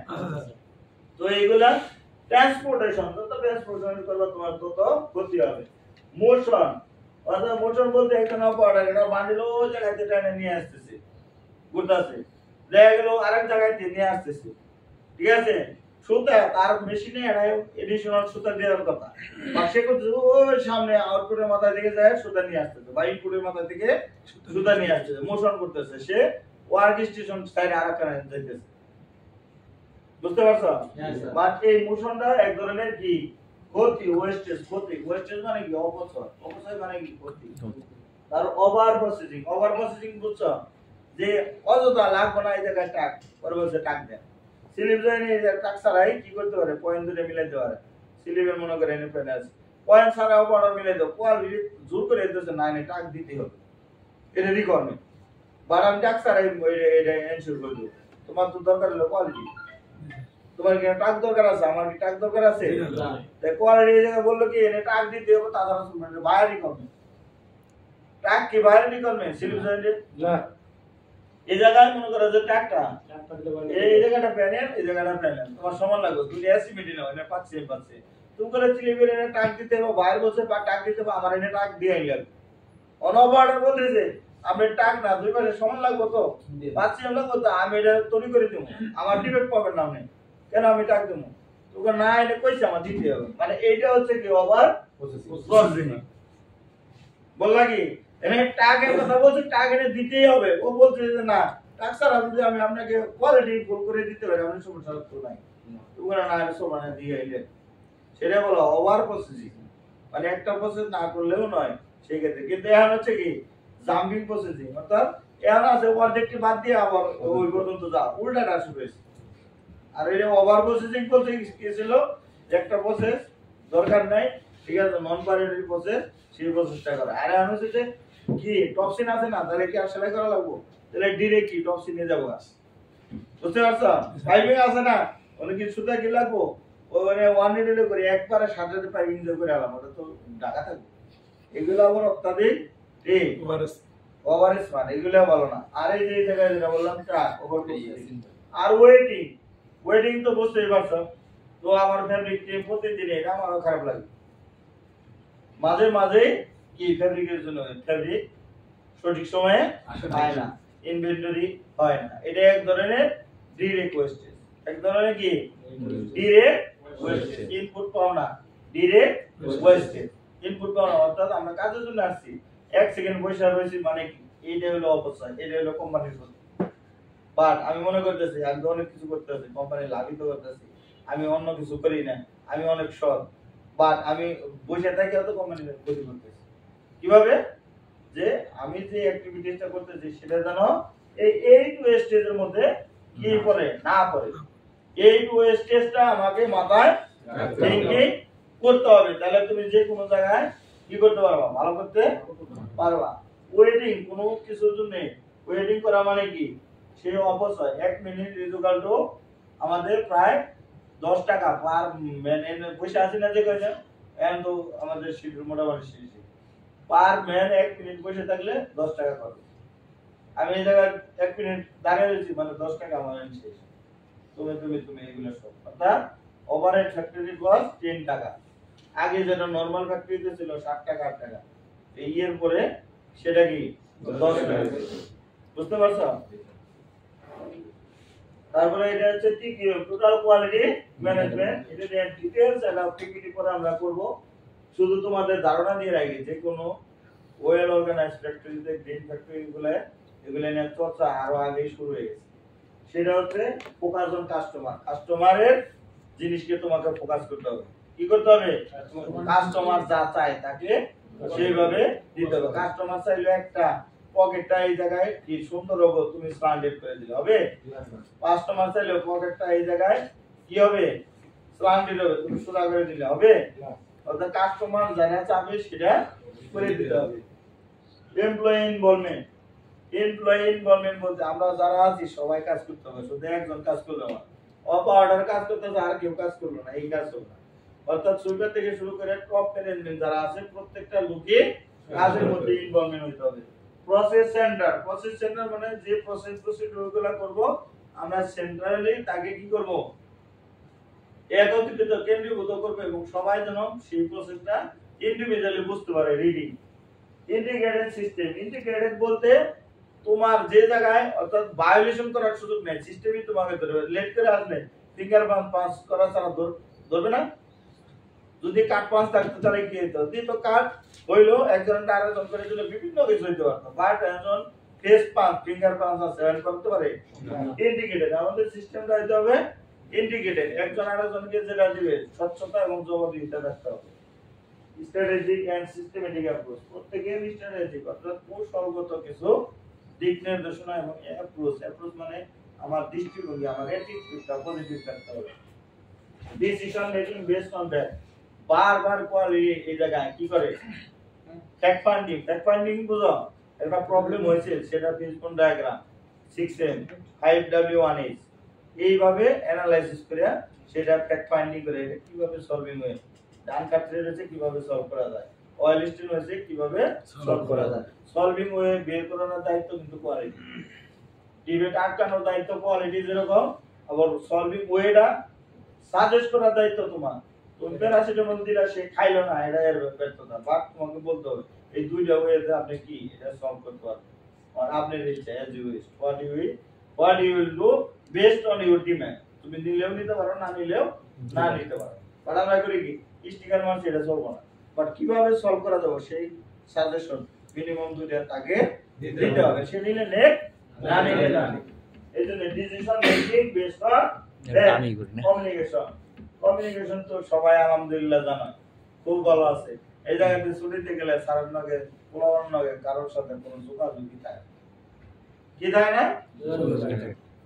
তো এইগুলা ট্রান্সপোর্টেশন, যত ট্রান্সপোর্টেশন করবে তোমার তত ক্ষতি হবে। মোশন, অর্থাৎ মোশন বলতে একটা অপারেটর এটা বান্ডিল ওই জায়গাতে টেনে নিয়ে আসতেছে, ঘুরতেছে, দেখা গেল আরেক জায়গায় নিয়ে আসতেছে, ঠিক আছে, সুতা তার মেশিনে এডিশনাল সুতা দেওয়ার কথা, বা সে করছে ওই সামনে আউটপুটের মাথা থেকে যায় সুতা নিয়ে আসতেছে, বা ইনপুটের মাথা থেকে সুতা নিয়ে আসতেছে, মোশন করতেছে, সে ওয়ার্ক স্টেশন সাইডে আরেকখানে যাইতেছে, বুঝতে পারছো? বাট এই মোশনটা এক ধরনের কি ক্ষতি, ওয়েস্টেজ, ক্ষতি, ওয়েস্টেজ মানে কি অপচয়, অপচয় মানে কি ক্ষতি। তার ওভার প্রসেসিং বুঝছো, যে অযথা লাগবে না এই জায়গায় টাক পরে বলছে টাক দেন, স্লিপ জানি টাক ছাড়াই কি করতে পারে, পয়েন্ট ধরে মিলাইতে পারে, স্লিপের মনে করে এনে ফেলে আছে, পয়েন্ট ছাড়াও বর্ডার মিলে দাও কোয়ালিটি জোর করে দিতেছে না না টাক দিতে হবে এটা রিকোয়ারমেন্ট বাট আমি টাক ছাড়াই এটা এনশিওর করে দেব তোমার তো দরকার হলো কোয়ালিটি তোমার কি টাক দরকার আছে আমার কি টাক দরকার আছে তাই কোয়ালিটি এই জায়গায় বললো কি এটা টাক দিতে হবে তাছাড়া মানে বাইরে রিকোয়ারমেন্ট টাক কি বাইরে রিকোয়ারমেন্ট সিলিপসেন্টে না এই জায়গায় মনে করো যে টাকটা এই জায়গাটা প্যানেল এই জায়গাটা প্যানেল তোমার সমান লাগবে দুটো এসিমিটি নাও এটা পাচ্ছে তুমি করে সিলিপের এনে টাক দিতে হবে বাইরে বসে বা টাক দিতে হবে আমার এনে টাক দিয়ে লাগবে অনবার্ডার বলতেছে আমি টাক না দুই পাশে সমান লাগবে তো পাচ্ছি লাগবে তো আমি এটা তৈরি করে দেবো আমার ডিবেট পাবেন না আপনি কেন আমি টাক দেবো তোকে না এটা কইছে আমার দিতে হবে মানে এইটা হচ্ছে কি ওভার প্রসেসিং বললা কি এনে টাকের কথা বলছে টাক এনে দিতেই হবে ও বলছে যে না টাক ছাড়া যদি আমি আপনাকে কোয়ালিটি ফুল করে দিতে পারি আমি সমস্যা তো নাই তোকে না এটা সমানে দিয়ে এলে সেটা বলো ওভার প্রসেসিং মানে একটা প্রসেস না করলেও নয় সেই ক্ষেত্রে কিন্তু এখন হচ্ছে কি জাম্পিং প্রসেসিং অর্থাৎ এখন আছে অর্ধেকটি বাদ দিয়ে আবার ওই পর্যন্ত যাও উল্টাটা শুরু হয়েছে আর এটা ওভার প্রসেসিং বলতে কি ছিল একটা প্রসেস দরকার নাই ঠিক আছে নন প্রায়োরিটি প্রসেস সেই প্রসেসটা করা আর এখন হচ্ছে যে কি টপসিন আছে না তাহলে কি আর সেলাই করা লাগবে তাহলে ডিরেক্ট কি টপসিনে যাবো বুঝতে পারছো পাইপিং আছে না ওখানে কি সুতা কি লাগবো ওখানে ওয়ান নিডলে করে একবারে সাজাতে পাইপিং দিয়ে করে আলাম ওটা তো ঢাকা থাকবে এগুলো আবার অত্যাধিক ওভার স্মার্ট এগুলো ভালো না আর এই যে জায়গায় যেটা বললাম ট্রাক ওভার আর ওয়েটিং তো বুঝতেই পারছো তো আমার ফ্যাব্রিক টিম প্রতিদিন এটা আমারও খারাপ লাগে মাঝে মাঝে কি ফ্যাব্রিকের জন্য ফ্যাব্রিক সঠিক সময়ে হয় না ইনভেন্টরি হয় না এটা এক ধরনের ডিরেক্ট ওয়েস্টেজ এক ধরনের কি ডিরেক্ট ওয়েস্টেজ ইনপুট পাও না ডিরেক্ট ওয়েস্টেজ ইনপুট পাও না অর্থাৎ আমরা কাজের জন্য আসছি এক সেকেন্ড পয়সা রয়েছে মানে কি এইটা হলো অপচয় এটা হলো কোম্পানির ক্ষতি বাট আমি মনে করতেছি আমি অনেক কিছু করতেছি কোম্পানি লাভিত করতেছি আমি অন্য কিছু করি না আমি অনেক সৎ বাট আমি বসে থাকি তো কোম্পানির ক্ষতি করতেছি কিভাবে যে আমি যে অ্যাক্টিভিটিসটা করতেছি সেটা জানো এই 8 ওয়েস্টেজের মধ্যে কি পড়ে না পড়ে 8 ওয়েস্টেজটা আমাকে মাথায় থিংকিং করতে হবে তাহলে তুমি যে কোনো জায়গায় কি করতে পারবা ভালো করতে পারবা ওয়েটিং কোনো কিছুর জন্য ওয়েটিং করা মানে কি সেই অপচয় 1 মিনিট ইকুয়াল টু আমাদের প্রায় 10 টাকা পার ম্যান পয়সা আছে না যে কইছে এন্ড তো আমাদের শিডিউল মোটামুটি শেষ পার ম্যান 1 মিনিট বসে থাকলে 10 টাকা পাবে আমি এই জায়গায় 1 মিনিট দাঁড়িয়ে রয়েছি মানে 10 টাকা আমার শেষ তুমি এগুলো সব অর্থাৎ ওভারহেড ফ্যাক্টরি কস্ট 10 টাকা আগে যেটা নরমাল ফ্যাক্টরিতে ছিল 7 টাকা 8 টাকা এই এর পরে সেটা কি 10 টাকা বুঝতে পারছো তারপরে এটা হচ্ছে টিকিউ টোটাল কোয়ালিটি ম্যানেজমেন্ট এটা নিয়ে ডিটেইলস এন্ড অ্যাক্টিভিটি পরে আমরা করব শুধু তোমাদের ধারণা দিয়ে রাখি যে কোনো ওয়েল অর্গানাইজড ফ্যাক্টরিতে গ্রিন ফ্যাক্টরিগুলো এগুলো নিয়ে চর্চা আরো আগে শুরু হয়ে গেছে সেটা হচ্ছে ফোকাস অন কাস্টমারের জিনিসকে তোমাকে ফোকাস করতে হবে কি করতে হবে কাস্টমার যা চায় তাকে সেইভাবে দিতে হবে কাস্টমার চাইলে একটা পকেটটা এই জায়গায় কি সুন্দর হবে তুমি স্ট্যান্ডার্ড করে দিলে হবে কাস্টমার চাইলে পকেটটা এই জায়গায় কি হবে স্ট্যান্ডার্ড হবে তুমি সোজা করে দিলে হবে অর্থাৎ কাস্টমার যারা চাবে সেটা করে দিতে হবে এমপ্লয়ি ইনভলভমেন্ট বলতে আমরা যারা আছি সবাই কাজ করতে হবে শুধু একজন কাজ করলে না অপারেটর কাজ করতেছে আর কেউ কাজ করলো না এই কাজ হলো না অর্থাৎ সুইপার থেকে শুরু করে টপ ম্যানেজমেন্ট যারা আছে প্রত্যেকটা লোকে কাজের মধ্যে ইনভলভমেন্ট হতে হবে প্রসেস সেন্টার মানে যে প্রসেস প্রসিডিউরগুলো করব আমরা সেন্ট্রালি তাকে কি করব একত্রিত কেন্দ্রীভূত করব এবং সবাই যেন সেই প্রসেসটা ইন্ডিভিজুয়ালি বুঝতে পারে রিডিং ইন্টিগ্রেটেড সিস্টেম ইন্টিগ্রেটেড বলতে তোমার যে জায়গায় অর্থাৎ ভায়োলেশন করার সুযোগ নেই সিস্টেমই তোমাকে ধরবে লেট করে আসলে ফিঙ্গার পাস করা ছাড়া ধরবে না যদি কাট পাস থাকতো তাহলে কি হতো তো কাট হইলো একজন আরেকজন করে দিলে বিভিন্ন কিছু হইতে পারতো বাট একজন ফেস পাস ফিঙ্গার পাস আছে এন্ড করতে পারে ইন্টিগ্রেটেড আমাদের সিস্টেমটা হইতে হবে ইন্টিগ্রেটেড একজন আরেকজনকে যেটা দিবে স্বচ্ছতা এবং জবাবদিহিতা রাখতে হবে স্ট্র্যাটেজিক এন্ড সিস্টেমেটিক অ্যাপ্রোচ প্রত্যেকের স্ট্র্যাটেজিক অর্থাৎ কৌশলগত কিছু দিক নির্দেশনা এবং অ্যাপ্রোচ মানে আমার দৃষ্টিভঙ্গি আমার অ্যাটিটিউডটা পজিটিভ রাখতে হবে decision making based on that বারবার কোয়ালিটি এই জায়গায় কি করে ফ্যাক্ট ফাইন্ডিং বুঝো একটা প্রবলেম হয়েছে সেটা ফিশবোন ডায়াগ্রাম 6M 5W1H এইভাবে অ্যানালাইসিস করে সেটা ফ্যাক্ট ফাইন্ডিং করে এটা কিভাবে সলভিং হয় ডান কাট্রেট হচ্ছে কিভাবে সলভ করা যায় অয়েল স্টিন হচ্ছে কিভাবে সলভ করা যায় সলভিং ওয়ে বের করানোর দায়িত্ব কিন্তু কোয়ালিটি ডিবেট আটকানোর দায়িত্ব কোয়ালিটি যেরকম আবার সলভিং ওয়েটা সাজেস্ট করার দায়িত্ব তোমার তুমি প্যারাসিটামল দিলা সে খাইলো না এটা এর ব্যর্থতা বাট তোমাকে বলতে হবে এই দুইটা ওয়েতে আপনি কি এটা সলভ করতে পারবেন আর আপনার ইচ্ছা as you wish what you will do based on your demand তুমি নিলেও নিতে পারো না নিলেও না নিতে পারো বাট আমরা করি কি স্টিকার মার সেটা সলভ না বাট কিভাবে সলভ করা যাবে সেই সাজেশন মিনিমাম দুইটা তাকে দিতে হবে সে নিলে নেক না নিলে না এইজন্য decision making based on communication তো সবাই আলহামদুলিল্লাহ জানা খুব ভালো আছে এই জায়গাতে ছুটিতে গেলে সারার নগে পোলাওয়ার নগে কারোর সাথে কোনো যোগাযোগই থাকে কি থাকে না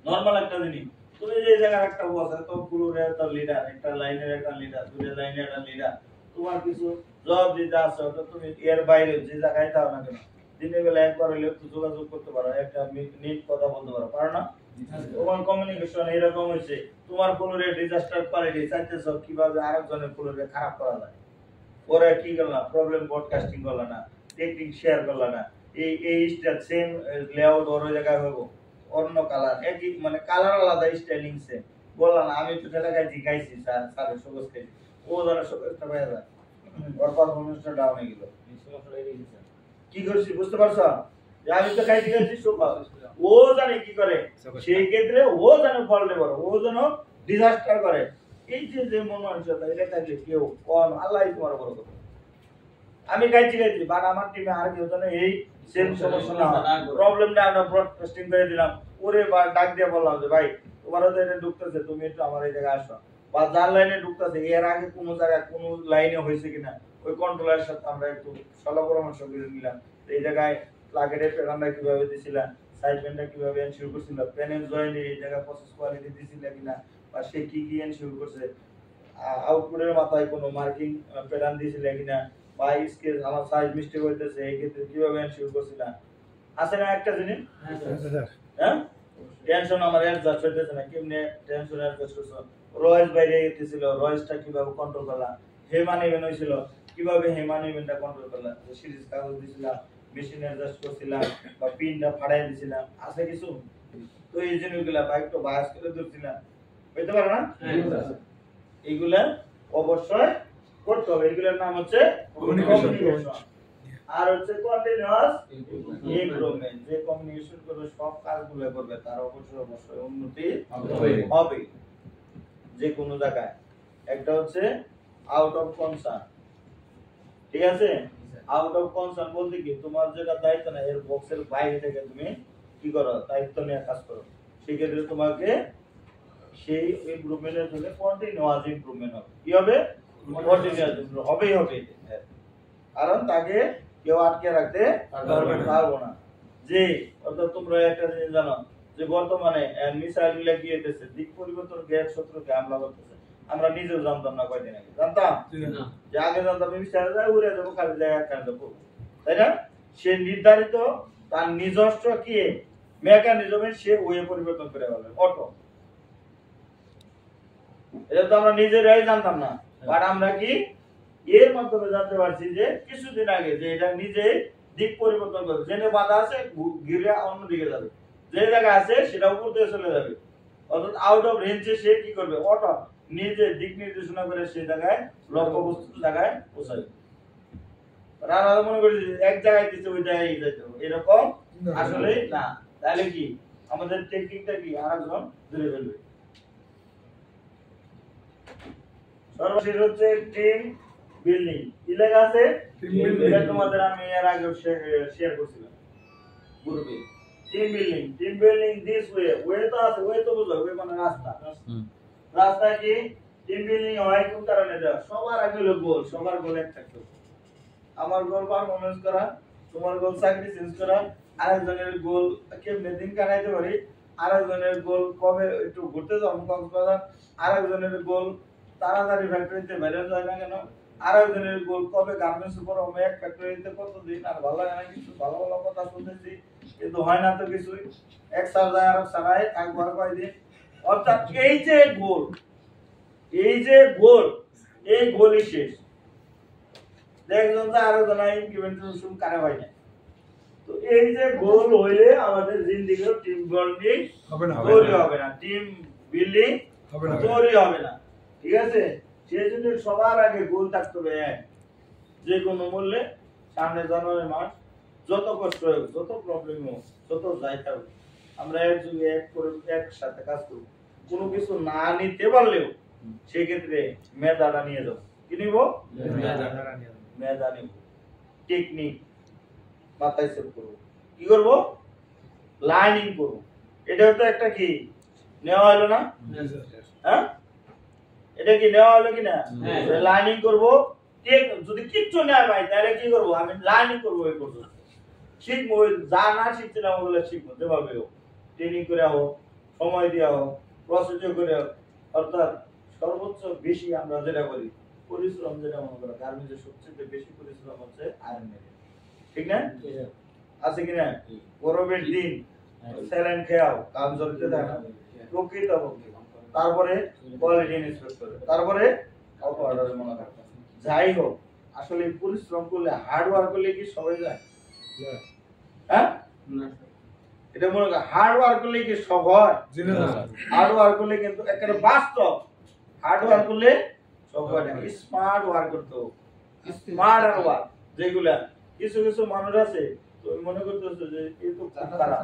নরমাল একটা জিনিস তুমি যে জায়গায় একটা বস তো পুরোরে একটা লিডার একটা লাইনের একটা লিডার দুইটা লাইনের একটা লিডার তোমার কিছু জব দিতে আছে ওটা তুমি এর বাইরে যে জায়গায় থাও না কেন দিনের বেলা একবার হলে একটু যোগাযোগ করতে পারো একটা নিট কথা বলতে পারো না তোমার কমিউনিকেশন এরকম হয়েছে তোমার ফ্লোরে ডিজাস্টার কোয়ালিটি চাইতেছো কিভাবে আরেকজনের ফ্লোরে খারাপ করা যায় ওরা কি করল না প্রবলেম ব্রডকাস্টিং করল না টেকনিক শেয়ার করল না এই স্টাইল সেম লেআউট ওর জায়গায় হইব অন্য কালার একই মানে কালার আলাদা স্টাইলিং সেম বললাম না আমি তো সেটা গাইছি স্যারের সবুজ খাইছি ও ধরে সবুজটা পাওয়া যায় ওর পারফরমেন্সটা ডাউন হয়ে গেল কি করছি বুঝতে পারছো যে আমি তো খাইছি ও জানে কি করে সেই ক্ষেত্রে ও জানে ফল নেবার ও যেন ডিজাস্টার করে এই যে মন মানসিকতা এটা থাকলে কেউ কোন আল্লাহ তোমার বড় কথা আমি গাইছি বাট আমার টিমে আর কেউ জানে এই সেম সমস্যা না প্রবলেমটা আমরা ব্রডকাস্টিং করে দিলাম ওরে বা ডাক দিয়ে বললাম যে ভাই তোমারও তো এটা ঢুকতেছে তুমি একটু আমার এই জায়গায় আসো বা যার লাইনে ঢুকতেছে এর আগে কোনো জায়গায় কোনো লাইনে হয়েছে কিনা ওই কন্ট্রোলারের সাথে আমরা একটু সলা পরামর্শ করে নিলাম এই জায়গায় প্লাগেটের প্যাটার্নটা কিভাবে দিছিলাম সাইড পেনটা কিভাবে এনশিওর করছিল প্যানেল জয়েন্টে এই জায়গায় প্রসেস কোয়ালিটি দিছিল কিনা বা সে কি এনশিওর করছে আউটপুটের মাথায় কোনো মার্কিং প্যাটার্ন দিছিল কিনা বা স্কেল আমার সাইজ মিস্টেক হইতেছে এই ক্ষেত্রে কিভাবে এনশিওর করছিল আছে না একটা জিনিস হ্যাঁ টেনশন আমার অ্যাডজাস্ট হইতেছে না কেমনে টেনশন অ্যাডজাস্ট করছো রয়েস বাইরে গেছিল রয়েসটা কিভাবে কন্ট্রোল করলা হেমান ইভেন্ট হইছিল কিভাবে হেমান ইভেন্টটা কন্ট্রোল করলা যে সিরিজ কাগজ দিছিলাম মেশিন অ্যাডজাস্ট করছিলাম বা পিনটা ফাড়াই দিছিলাম আছে কিছু তো এই জিনিসগুলা বাইক তো বায়াস করে ধরছিলাম বুঝতে পারো না এইগুলা অবশ্যই করতে হবে এগুলোর নাম হচ্ছে কমিউনিকেশন আর হচ্ছে কন্টিনিউয়াস ইমপ্রুভমেন্ট যে কমিউনিকেশন করে সব কাজগুলো করবে তার অবশ্যই উন্নতি হবে যে কোনো জায়গায় একটা হচ্ছে আউট অফ কনসার্ন ঠিক আছে আউট অফ কনসার্ন বলতে কি তোমার যেটা দায়িত্ব না এর বক্সের বাইরে থেকে তুমি কি করো দায়িত্ব নিয়ে কাজ করো সেই ক্ষেত্রে তোমাকে সেই ইমপ্রুভমেন্টের জন্য কন্টিনিউয়াস ইমপ্রুভমেন্ট হবে কি হবে কন্টিনিউয়াস ইমপ্রুভ হবেই হবে কারণ তাকে কেউ আটকে রাখতে পারবো না যে অর্থাৎ তোমরা একটা জিনিস জানো যে বর্তমানে মিসাইল গুলা কি হইতেছে দিক পরিবর্তন গ্যাস শত্রুকে হামলা করতেছে আমরা নিজেও জানতাম না কয়দিন আগে জানতাম যে আগে জানতাম মিসাইল যায় উড়ে যাবো খালি জায়গা কেন যাবো তাই না সে নির্ধারিত তার নিজস্ব কি মেকানিজমে সে ওয়ে পরিবর্তন করে ফেলবে অটো এটা তো আমরা নিজেরাই জানতাম না বাট আমরা কি এর মাধ্যমে জানতে পারছি যে কিছুদিন আগে যে এটা নিজে দিক পরিবর্তন করবে যেখানে বাধা আছে ঘিরে অন্যদিকে যাবে যে জায়গা আছে সেটা উপর দিয়ে চলে যাবে অর্থাৎ আউট অফ রেঞ্জে সে কি করবে অটো নিজে দিক নির্দেশনা করে সেই জায়গায় লক্ষ্যবস্তু জায়গায় পৌঁছাবে রানা মনে করি এক জায়গায় দিতে ওই জায়গায় যেতে হবে এরকম আসলে না তাহলে কি আমাদের টেকনিকটা কি আরেকজন ধরে ফেলবে সর্বশেষ হচ্ছে টিম বিল্ডিং কি লেখা আছে এটা তোমাদের আমি এর আগে শেয়ার করছিলাম গ্রুপে টিম বিল্ডিং দিস ওয়ে তো আছে ওয়ে তো বুঝো ওয়ে মানে রাস্তা কি টিম বিল্ডিং হয় কোন কারণে দেওয়া সবার আগে হলো গোল সবার গোল এক থাকতো আমার গোল পারফরম্যান্স করা তোমার গোল চাকরি চেঞ্জ করা আরেকজনের গোল কেমনে দিন কাটাইতে পারি আরেকজনের গোল কবে একটু ঘুরতে যাবো কক্সবাজার আরেকজনের গোল তাড়াতাড়ি ফ্যাক্টরিতে বেরোয় যায় না কেন আর একজনের গোল কবে গার্মেন্টস উপর আমি এক ফ্যাক্টরিতে কতদিন আর ভালো লাগে না কিছু ভালো ভালো কথা শুনতেছি কিন্তু হয় না তো কিছুই এক সাল যায় আর সারাই একবার কয়দিন অর্থাৎ এই যে গোল এই গোলই শেষ দেখজন যে আরো জন ইমপ্লিমেন্টেশন করে হয় না তো এই যে গোল হইলে আমাদের জিন্দেগির টিম বিল্ডিং তৈরি হবে না টিম বিল্ডিং তৈরি হবে না ঠিক আছে সেই জন্য সবার আগে গোল থাকতে হবে যে কোনো মূল্যে সামনে জানুয়ারি মাস যত কষ্ট হোক যত প্রবলেম হোক যত যাই থাকুক আমরা একযোগে এক করে একসাথে কাজ করব কোনো কিছু না নিতে পারলেও সেই ক্ষেত্রে মেধাটা নিয়ে যাবো কি নিব মেধা নিব টেকনিক মাথায় সেভ করবো কি করবো লার্নিং করবো এটাও তো একটা কি নেওয়া হলো না হ্যাঁ এটা কি নেওয়া হলো কিনা লার্নিং করবো যদি কিচ্ছু না পাই তাহলে কি করবো আমি লার্নিং করবো এই করবো শিখবো যা না শিখছিলাম ওগুলো শিখবো যেভাবে হোক ট্রেনিং করে হোক সময় দেওয়া হোক প্রসিডিওর করে হোক অর্থাৎ সর্বোচ্চ বেশি আমরা যেটা করি পরিশ্রম যেটা মনে করো গার্মেন্টসের সবচেয়ে বেশি পরিশ্রম হচ্ছে আয়রন মেশিন ঠিক না আছে কিনা গরমের দিন স্যালাইন খেয়াও কাজ চলতে থাকে না প্রকৃত তারপরে কোয়ালিটি ইন্সপেক্টর তারপরে অপারেটর মনে করো যাই হোক আসলে পরিশ্রম করলে হার্ড ওয়ার্ক করলে কি সবাই যায় হ্যাঁ এটা মনে করো হার্ড ওয়ার্ক করলে কি সব হয় হার্ড ওয়ার্ক করলে কিন্তু একেবারে বাস্তব হার্ড ওয়ার্ক করলে সব হয় না স্মার্ট ওয়ার্ক করতে হবে স্মার্ট ওয়ার্ক যেগুলা কিছু কিছু মানুষ আছে তো মনে করতেছে যে এই তো তারা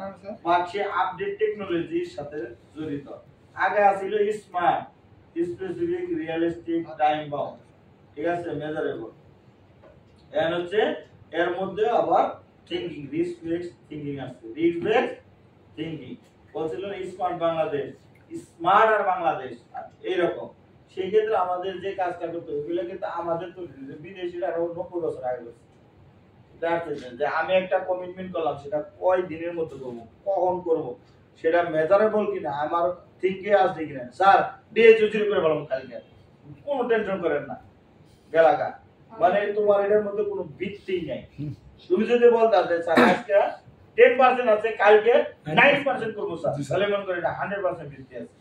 মাঝে আপডেট টেকনোলজির সাথে জড়িত আগে ছিল smart specific realistic time bound ঠিক আছে মেজারেবল এর হচ্ছে এর মধ্যে আবার থিংকিং রিস্ক বেসড থিংকিং আছে রিস্ক বেসড থিংকিং বলছিল স্মার্ট বাংলাদেশ স্মার্ট আর বাংলাদেশ এইরকম সেই ক্ষেত্রে আমাদের যে কাজটা করতে হবে এগুলো কিন্তু আমাদের তো বিদেশিরা আরো 90 বছর আগে করছে যে আমি একটা কমিটমেন্ট করলাম সেটা কয় দিনের মধ্যে করবো কখন করবো সেটা মেজারেবল কিনা আমার থিঙ্কে আসছে কিনা স্যার দিয়ে চুচুরি করে বললাম কালকে কোনো টেনশন করেন না গেলাকা মানে তোমার এটার মধ্যে কোনো ভিত্তি নেই তুমি যদি বলতা যে স্যার আজকে 10% আছে কালকে 9% করবো স্যার তাহলে মনে করি এটা 100% ভিত্তি আছে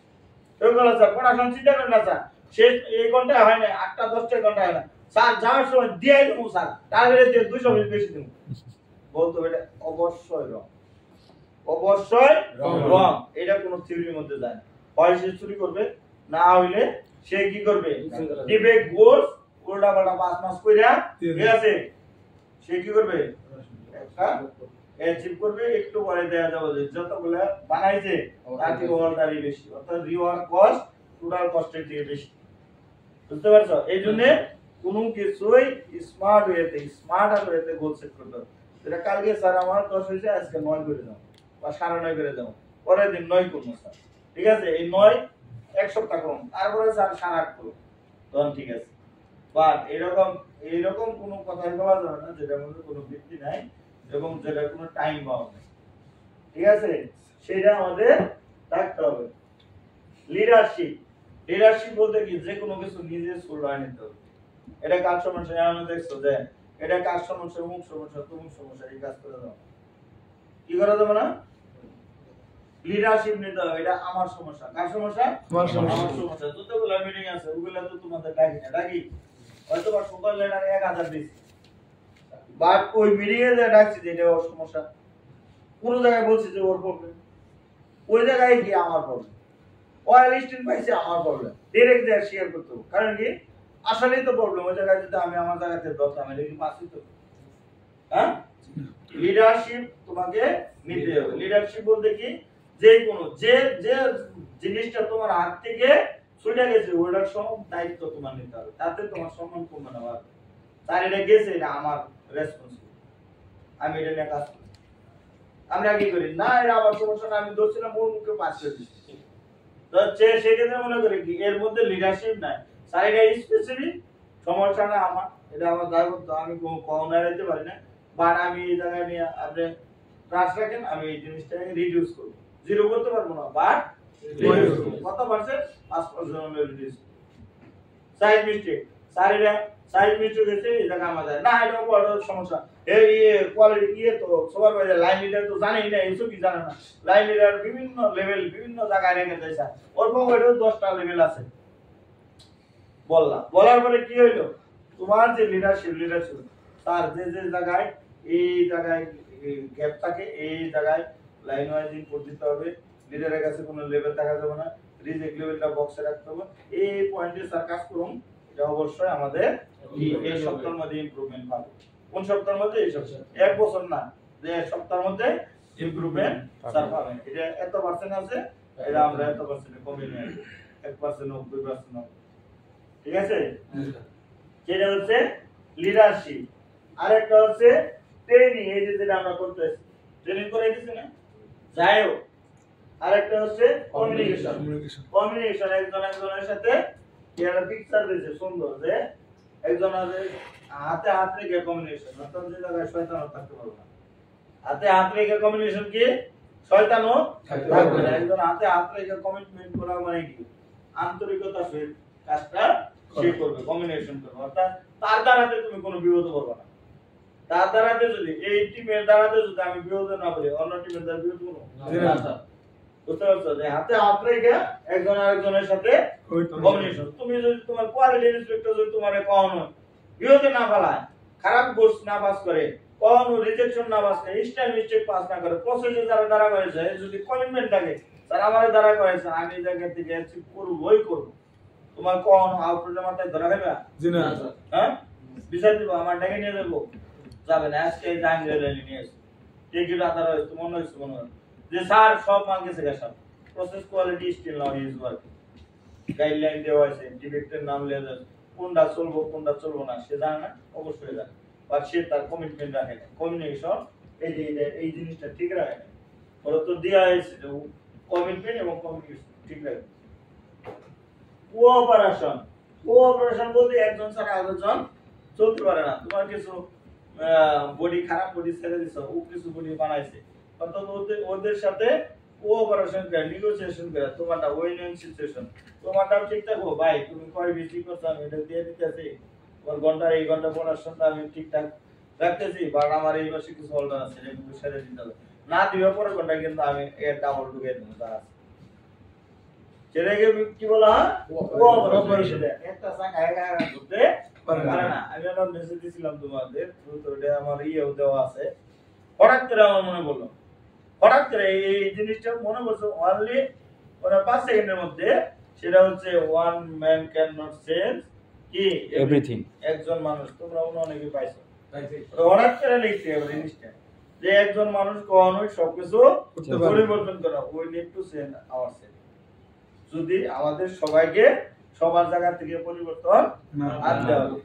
ওইগুলো স্যার পড়াশোনা চিন্তা করেন না স্যার শেষ এই ঘন্টা হয় না 8টা 10টা ঘন্টা হয় না স্যার যাওয়ার সময় দিয়ে দেবো স্যার টার্গেট দিয়ে 200 মিনিট বেশি দেবো বলতো এটা অবশ্যই রং অবশ্যই রং এটা কোনো থিওরির মধ্যে যায় না হয় সে চুরি করবে না হইলে সে কি করবে দিবে গোল উল্টা পাল্টা 5 মাস কইরা ঠিক আছে সে কি করবে একটা অ্যাচিভ করবে একটু পরে দেয়া যাবে যে যতগুলো বানাইছে তার থেকে ওভারটারি বেশি অর্থাৎ রিওয়ার্ড কস্ট টোটাল কস্টের থেকে বেশি বুঝতে পারছো এইজন্য কোনো কিছুই স্মার্ট ওয়েতে গোল সেট করতে হবে এটা কালকে স্যার আমার 10 হইছে আজকে 9 করে দাও বা 9.5 করে দাও পরের দিন 9 করব স্যার ঠিক আছে এই 9 এক সপ্তাহ করুন তারপরে স্যার 8.5 করুন তখন ঠিক আছে বাট এরকম কোনো কথাই বলা যাবে না যেটার মধ্যে কোনো ভিত্তি নাই এবং যেটা কোনো টাইম বাউন্ড নেই ঠিক আছে সেটা আমাদের থাকতে হবে লিডারশিপ বলতে কি যে কোনো কিছু নিজে শুরুয় নিতে হবে এটা কাজ সমস্যা এমন দেখছো যে এটা কাজ সমস্যা মুখ সমস্যা তুমুক সমস্যা এই কাজ করে দাও কি করা যাবে না লিডারশিপ নিতে হবে এটা আমার সমস্যা কার সমস্যা আমার সমস্যা যতগুলো মিটিং আছে ওগুলা তো তোমাদের ডাকি হয়তো বা সুপার লিডার 1000 দিছি বাট ওই মিটিং এ যে ডাকছি যে এটা ওর সমস্যা কোন জায়গায় বলছি যে ওর প্রবলেম ওই জায়গায় কি আমার প্রবলেম ওয়াই লিস্টিং পাইছে আমার প্রবলেম ডাইরেক্ট যা শেয়ার করতে হবে কারণ কি আসলেই তো প্রবলেম ওই জায়গায় যদি আমি আমার জায়গাতে দরকার আমি কি পাচ্ছি তো হ্যাঁ লিডারশিপ তোমাকে নিতে হবে লিডারশিপ বলতে কি যে কোনো যে জিনিসটা তোমার হাত থেকে ছুটে গেছে ওটার সব দায়িত্ব তোমার নিতে হবে তাতে তোমার সম্মান কমবে না বাড়বে তার এটা গেছে এটা আমার রেসপন্সিবিলিটি আমি এটা নিয়ে কাজ করি আমরা কি করি না এটা আমার সমস্যা না আমি ধরছিলাম ওর মুখে পাস করে দিচ্ছি তো সেক্ষেত্রে মনে করি কি এর মধ্যে লিডারশিপ নাই সাইড স্পেসিফিক সমস্যা না আমার এটা আমার দায়িত্ব আমি কখনো এড়াইতে পারি না বাট আমি এই জায়গায় নিয়ে আপনি ট্রাস্ট রাখেন আমি এই জিনিসটাকে রিডিউস করব জিরো করতে পারবো না বাট রিডিউস করব কত পার্সেন্ট 5% রিডিউস সাইড সাইডে সাইড মিস্টেক হয়েছে এই জায়গা আমাদের না এটা বড় সমস্যা এই কোয়ালিটি কি তো সুপারভাইজার লাইন লিডার তো জানেই না কিছু কি জানে না লাইন লিডার বিভিন্ন লেভেল বিভিন্ন জায়গায় রেখে দিয়েছে ওর পকেটেও 10টা লেভেল আছে বলার পরে কি হইলো তোমার যে লিডারশিপ তার যে যে জায়গায় এই জায়গায় গ্যাপ থাকে এই জায়গায় লাইন ওয়াইজ ইনপুট দিতে হবে লিডারের কাছে কোনো লেভেল থাকা যাবে না রিজেক্ট লেভেলটা বক্সে রাখতে হবে এই পয়েন্টে স্যার কাজ করুন এটা অবশ্যই আমাদের এই সপ্তাহের মধ্যে ইমপ্রুভমেন্ট পাবো কোন সপ্তাহের মধ্যে এই সপ্তাহে এক বছর না যে সপ্তাহের মধ্যে ইমপ্রুভমেন্ট স্যার পাবেন এটা এত পার্সেন্ট আছে এটা আমরা এত পার্সেন্টে কমিয়ে নিয়ে 1% হোক 2% হোক ঠিক আছে যেটা হচ্ছে লিডারশিপ আরেকটা হচ্ছে ট্রেনিং এই যে যেটা আমরা করতেছি ট্রেনিং করে দিছি না যাইও আরেকটা হচ্ছে কমিউনিকেশন একজনের সাথে একটা পিকচার দিয়েছে সুন্দর যে একজনের হাতে হাত রেখে কমিউনিকেশন অর্থাৎ যে জায়গায় শয়তানও থাকতে পারবে না হাতে হাত রেখে কমিউনিকেশন কি শয়তানও থাকবে না একজন হাতে হাত রেখে কমিটমেন্ট করা মানে কি আন্তরিকতা সহিত কাজটা সে করবে কমিউনিকেশন করবে অর্থাৎ তার দ্বারাতে তুমি কোনো বিপদে পড়বে না তার দ্বারাতে যদি এই টিমের দ্বারাতে যদি আমি বিপদে না পড়ি অন্য টিমের দ্বারা বিপদ করবো বুঝতে পারছো যে হাতে হাত রেখে একজন আরেকজনের সাথে কমিউনিকেশন তুমি যদি তোমার কোয়ালিটি ইন্সপেক্টর যদি তোমারে কখনো বিপদে না ফেলায় খারাপ কোর্স না পাস করে কখনো রিজেকশন না পাস করে স্টাইল মিস্টেক পাস না করে প্রসেসে যারা দ্বারা করেছে যদি কমিটমেন্ট থাকে তারা আমার দ্বারা করেছে আমি এই জায়গা থেকে অ্যাচিভ করবই করব তোমার কখনো আউটপুটের মাথায় ধরা খাবে জি না হ্যাঁ বিচার দিব আমার ডেকে নিয়ে যাবো যাবে না আজকে এই জাহাঙ্গীর নিয়ে এসে ঠিক কি রাতার হয়েছে মনে হয়েছে মনে হয় যে স্যার সব মান গেছে গেছে process quality still now is work guideline দেওয়া আছে ডিফেক্টের নাম লেখা আছে কোনটা চলবো না সে জানে না অবশ্যই জানে বা সে তার কমিটমেন্ট রাখে না কমিউনিকেশন এই জিনিসটা ঠিক রাখে না ওরা তো দেওয়া হয়েছে যে কমিটমেন্ট এবং কমিউনিকেশন ঠিক রাখে কোঅপারেশন বলতে একজন ছাড়া আরেকজন চলতে পারে না তোমার কিছু বডি খারাপ বডি ছেড়ে দিছো ও কিছু বডি বানাইছে অর্থাৎ ওদের সাথে কোঅপারেশন করে নেগোসিয়েশন করে তোমারটা উইন উইন সিচুয়েশন তোমারটাও ঠিক থাকবো ভাই তুমি কয় বেশি করছো আমি এটা দিয়ে দিতেছি ওর ঘন্টা এই ঘন্টা পড়াশোনাটা আমি ঠিকঠাক রাখতেছি বাট আমার এই মাসে কিছু অল্টার আছে এটা কিন্তু সেরে দিতে হবে না দিবে পরে ঘন্টা কিন্তু আমি এর ডাবল ঢুকে দেবো তার সেটাকে কি বলা হয় কোঅপারেশন একটা সাকা একা করতে পারে না আমি একটা মেসেজ দিছিলাম তোমাদের তো এটা আমার দেওয়া আছে হঠাৎ করে আমার মনে পড়লো হঠাৎ করে এই জিনিসটা মনে পড়ছে অনলি 5 সেকেন্ডের মধ্যে সেটা হচ্ছে one man can not change কি এভরিথিং একজন মানুষ তোমরা অনেকে পাইছো হঠাৎ করে লিখতে হবে জিনিসটা যে একজন মানুষ কখনোই সবকিছু পরিবর্তন করে we need to change ourself যদি আমাদের সবাইকে সবার জায়গা থেকে পরিবর্তন আনতে হবে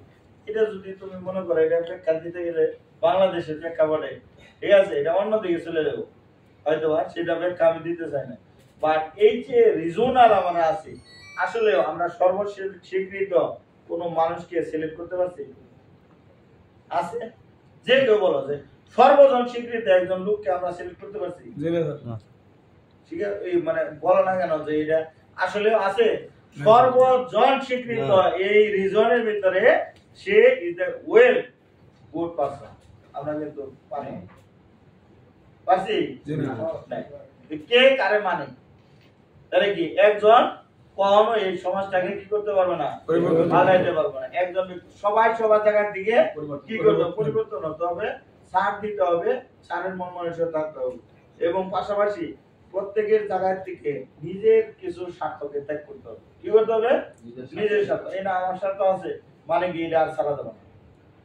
এটা যদি তুমি মনে করো এটা ব্যাখ্যা দিতে গেলে বাংলাদেশের প্রেক্ষাপটে ঠিক আছে এটা অন্য দিকে চলে যাবো হয়তো সেটা ব্যাখ্যা আমি দিতে চাই না বাট এই যে রিজনাল আমরা আছি আসলে আমরা সর্বস্বীকৃত কোন মানুষকে সিলেক্ট করতে পারছি আছে যে কেউ বলো যে সর্বজন স্বীকৃত একজন লোককে আমরা সিলেক্ট করতে পারছি ঠিক আছে এই মানে বলো না কেন যে এটা আসলে আছে সর্বজন স্বীকৃত এই রিজনের ভিতরে সে is the well good person আমরা কিন্তু পারছি কে কারে মানে তাহলে কি একজন কখনো এই সমাজটাকে কি করতে পারবে না বাধাইতে পারবে না একজন সবাই সবার জায়গার দিকে কি করতে পরিবর্তন হতে হবে ছাড় দিতে হবে ছাড়ের মন মানসিকতা থাকতে হবে এবং পাশাপাশি প্রত্যেকের জায়গার থেকে নিজের কিছু স্বার্থকে ত্যাগ করতে হবে কি করতে হবে নিজের স্বার্থ এই না আমার স্বার্থ আছে মানে কি এটা আর ছাড়া যাবে না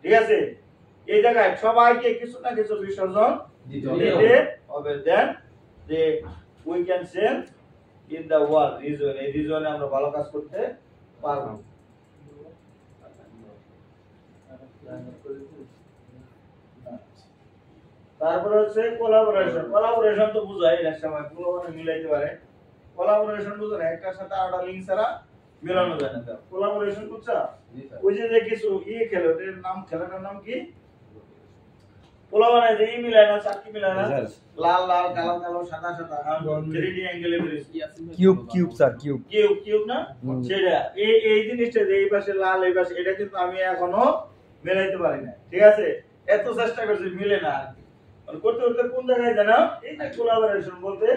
ঠিক আছে এই জায়গায় সবাইকে কিছু না কিছু বিসর্জন দিতে হবে দেন যে we can sell in the world reason এই রিজনে আমরা ভালো কাজ করতে পারবো তারপরে হচ্ছে কোলাবোরেশন তো বুঝাই না সময় কোলাবোরেশন মিলাইতে পারে কোলাবোরেশন বুঝো না একটার সাথে আরেকটা লিংক ছাড়া মিলানো যায় না কোলাবোরেশন বুঝছো ওই যে কিছু খেলে ওটার নাম খেলাটার নাম কি পোলা বানায় যে মিলায় না চারটি মিলায় না লাল লাল কালো কালো সাদা সাদা 3D অ্যাঙ্গেলে বেরিয়েছে কিউব স্যার কিউব কিউব না সেটা এই জিনিসটা যে এই পাশে লাল এই পাশে এটা কিন্তু আমি এখনো মেলাইতে পারি না ঠিক আছে এত চেষ্টা করছি মিলে না আর করতে করতে কোন জায়গায় জানো এই যে কোলাবোরেশন বলতে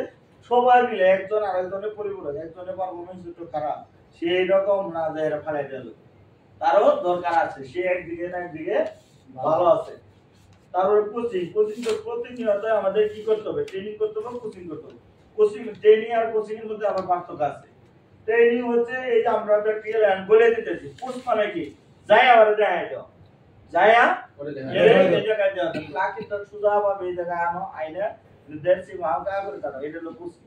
সবাই মিলে একজন আরেকজনের পরিপূরক একজনের পারফরম্যান্স একটু খারাপ সেই রকম না যে এরা ফালাই দিল তারও দরকার আছে সে একদিকে না একদিকে ভালো আছে তারপরে কোচিং তো প্রতিনিয়ত আমাদের কি করতে হবে ট্রেনিং করতে হবে কোচিং করতে হবে কোচিং ট্রেনিং আর কোচিং এর মধ্যে আবার পার্থক্য আছে ট্রেনিং হচ্ছে এই যে আমরা প্র্যাকটিক্যাল এন্ড বলে দিতেছি কোর্স মানে কি যাই আবার দেখাই দাও যায়া এই জায়গায় যাও লাকি তো সুজা পাবে এই জায়গায় আনো আইনা দেড়ছি মালকা করে কাটো এটা হলো কোচিং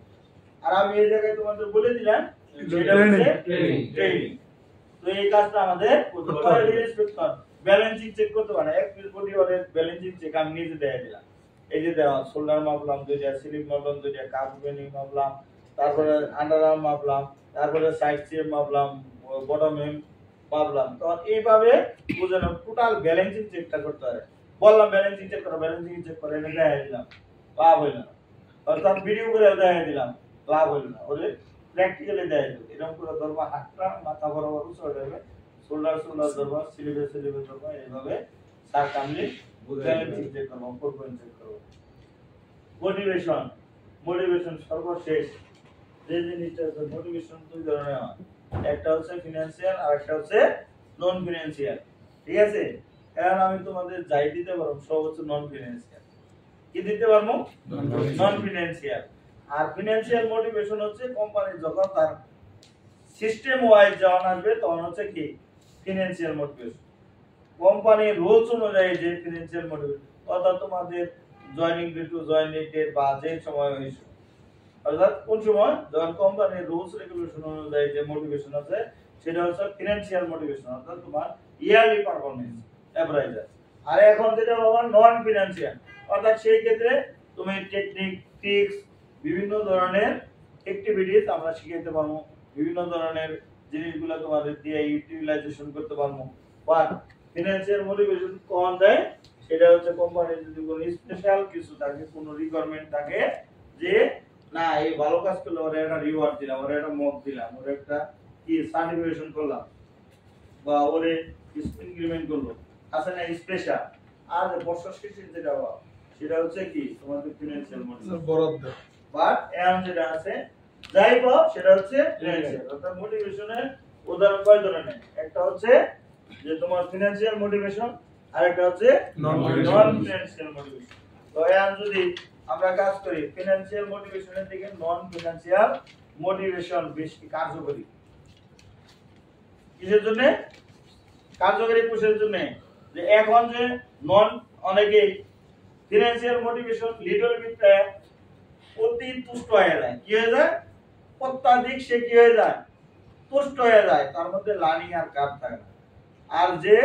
আর আমি এই জায়গায় তোমাদের বলে দিলাম এটা হচ্ছে ট্রেনিং তো এই কাজটা আমাদের করতে হবে রেসপেক্ট ব্যালেন্সিং চেক করতে পারে এক পিস বডি ওর ব্যালেন্সিং চেক আমি নিজে দেয়া দিলাম এই যে দেওয়া শোল্ডার মাপলাম দুইটা স্লিপ মাপলাম দুইটা কাপ ওপেনিং মাপলাম তারপরে আন্ডার আর্ম মাপলাম তারপরে সাইড চেপ মাপলাম বটম হেম মাপলাম তো এইভাবে বুঝানো টোটাল ব্যালেন্সিং চেকটা করতে হবে বললাম ব্যালেন্সিং চেক করো ব্যালেন্সিং চেক করে এটা দেয়া দিলাম লাভ হইল না অর্থাৎ ভিডিও করে দেয়া দিলাম লাভ হইল না ওরে প্র্যাকটিক্যালি দেয়া দিল এরকম করে ধরবা হাতটা মাথা বরাবর উঁচু যাবে শোল্ডার ধরবা সিলিভে ধরবা এইভাবে সারকামলি ব্যালেন্সিং চেক করব পারফরম্যান্স চেক করব মোটিভেশন সর্বশেষ যে জিনিসটা আছে মোটিভেশন দুই ধরনের হয় একটা হচ্ছে ফিনান্সিয়াল আর একটা হচ্ছে নন ফিনান্সিয়াল ঠিক আছে এখন আমি তোমাদের যাই দিতে পারবো সব হচ্ছে নন ফিনান্সিয়াল কি দিতে পারবো নন ফিনান্সিয়াল আর ফিনান্সিয়াল মোটিভেশন হচ্ছে কোম্পানি যখন তার সিস্টেম ওয়াইজ যখন আসবে তখন হচ্ছে কি ফিনান্সিয়াল মোটিভেশন কোম্পানির রুলস অনুযায়ী যে ফিনান্সিয়াল মোটিভেশন অর্থাৎ তোমাদের joining day to joining date বা যে সময় হয়েছে অর্থাৎ কোন সময় যখন কোম্পানির রুলস রেগুলেশন অনুযায়ী যে মোটিভেশন আছে সেটা হচ্ছে ফিনান্সিয়াল মোটিভেশন অর্থাৎ তোমার ইয়ারলি পারফরম্যান্স অ্যাভারেজার আর এখন যেটা বলা নন ফিনান্সিয়াল অর্থাৎ সেই ক্ষেত্রে তুমি টেকনিক ট্রিক্স বিভিন্ন ধরনের অ্যাক্টিভিটিস আমরা শিখাইতে পারবো বিভিন্ন ধরনের জিনিসগুলো তোমাদের দিয়ে ইউটিলাইজেশন করতে পারবো বাট ফিনান্সিয়াল মোটিভেশন কোন দেয় সেটা হচ্ছে কোম্পানির যদি কোনো স্পেশাল কিছু থাকে কোনো রিকোয়ারমেন্ট থাকে যে না এই ভালো কাজ করলে ওরা একটা রিওয়ার্ড দিলাম ওরা একটা মক দিলাম ওরা একটা কি সার্টিফিকেশন করলাম বা ওরে ইনক্রিমেন্ট করলো আছে না স্পেশাল আর বর্ষর শেষে যেটা সেটা হচ্ছে কি তোমাদের ফিনান্সিয়াল মোটিভেশন বরাদ্দ বাট এখন যেটা আছে যাই পাও সেটা হচ্ছে ফিনান্সিয়াল অর্থাৎ মোটিভেশনের উদাহরণ কয় ধরনের একটা হচ্ছে যে তোমার ফিনান্সিয়াল মোটিভেশন আর একটা হচ্ছে নন ফিনান্সিয়াল মোটিভেশন তো এখন যদি আমরা কাজ করি ফিনান্সিয়াল মোটিভেশনের থেকে নন ফিনান্সিয়াল মোটিভেশন বেশি কার্যকরী কিসের জন্য কার্যকরী কোষের জন্য যে এখন যে নন অনেকে ফিনান্সিয়াল মোটিভেশন লিডল বিটে অতি তুষ্ট হয়ে যায় কি হয়ে যায় অত্যাধিক সে কি হয়ে যায় তুষ্ট হয়ে যায় তার মধ্যে লার্নিং আর কাজ থাকে না আর যে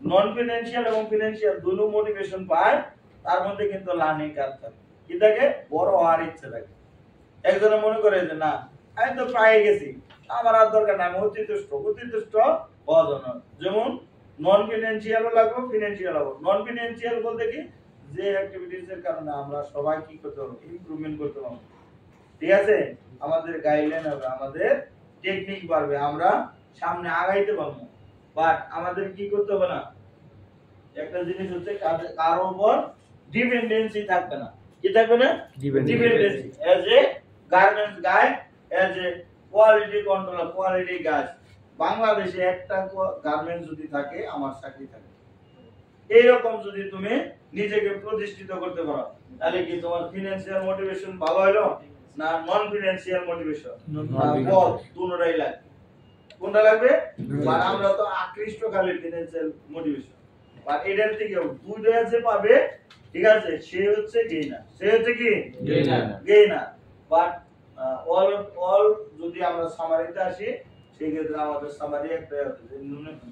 নন ফিনান্সিয়াল এবং ফিনান্সিয়াল দুটো মোটিভেশন পায় তার মধ্যে কিন্তু লার্নিং কাজ থাকে কি থাকে বড় হওয়ার ইচ্ছে থাকে একজনে মনে করে যে না আমি তো পেয়ে গেছি আমার আর দরকার নাই আমি অতিতুষ্ট হওয়া জন্য যেমন নন ফিনান্সিয়ালও লাগবে ফিনান্সিয়াল হবে নন ফিনান্সিয়াল বলতে কি যে অ্যাক্টিভিটিস এর কারণে আমরা সবাই কি করতে পারবো ইমপ্রুভমেন্ট করতে পারবো ঠিক আছে আমাদের গাইডলাইন হবে আমাদের টেকনিক বাড়বে আমরা সামনে আগাইতে পারবো বাট আমাদের কি করতে হবে না একটা জিনিস হচ্ছে কারো উপর ডিপেন্ডেন্সি থাকবে না কি থাকবে না dependency as a garments guy as a quality controller quality guide বাংলাদেশে একটা গার্মেন্টস যদি থাকে আমার চাকরি থাকে এইরকম যদি তুমি নিজেকে প্রতিষ্ঠিত করতে পারো তাহলে কি তোমার ফিনান্সিয়াল মোটিভেশন ভালো হলো না নন ফিনান্সিয়াল মোটিভেশন বল দুটোটাই লাগবে কোনটা লাগবে আর আমরা তো আকৃষ্ট খালি ফিনান্সিয়াল মোটিভেশন আর এটার থেকে দুইটা আছে পাবে ঠিক আছে সে হচ্ছে গেইনার বাট অল যদি আমরা সামারিতে আসি সেই ক্ষেত্রে আমাদের সামারি একটা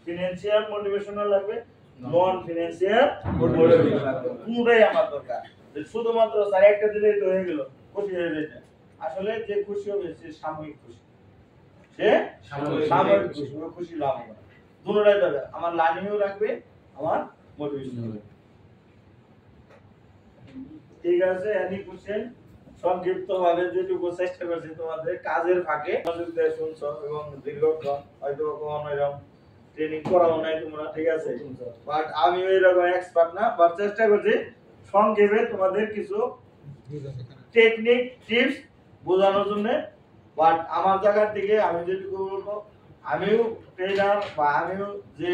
ফিনান্সিয়াল মোটিভেশনও লাগবে নন ফিনান্সিয়াল মোটিভেশন লাগবে দুটোই আমার দরকার শুধুমাত্র স্যার একটা দিলেই তো হয়ে গেল খুশি হয়ে যেতে আসলে যে খুশি হবে সে সাময়িক খুশি সে সাময়িক খুশি লাভ হবে দুটোটাই দরকার আমার লার্নিংও রাখবে আমার মোটিভেশন হবে ঠিক আছে, এনি কোশ্চেন সংক্ষিপ্ত ভাবে যেটুকু চেষ্টা করছি তোমাদের কাজের ফাঁকে মনোযোগ দিয়ে শুনছো এবং দীর্ঘক্ষণ হয়তো কখনো এরকম ট্রেনিং করাও নাই তোমরা, ঠিক আছে, বাট আমি এরকম এক্সপার্ট না, বাট চেষ্টা করছি সংক্ষেপে তোমাদের কিছু টেকনিক টিপস বোঝানোর জন্য। বাট আমার জায়গা থেকে আমি যেটুকু বলবো, আমিও ট্রেনার বা আমিও যে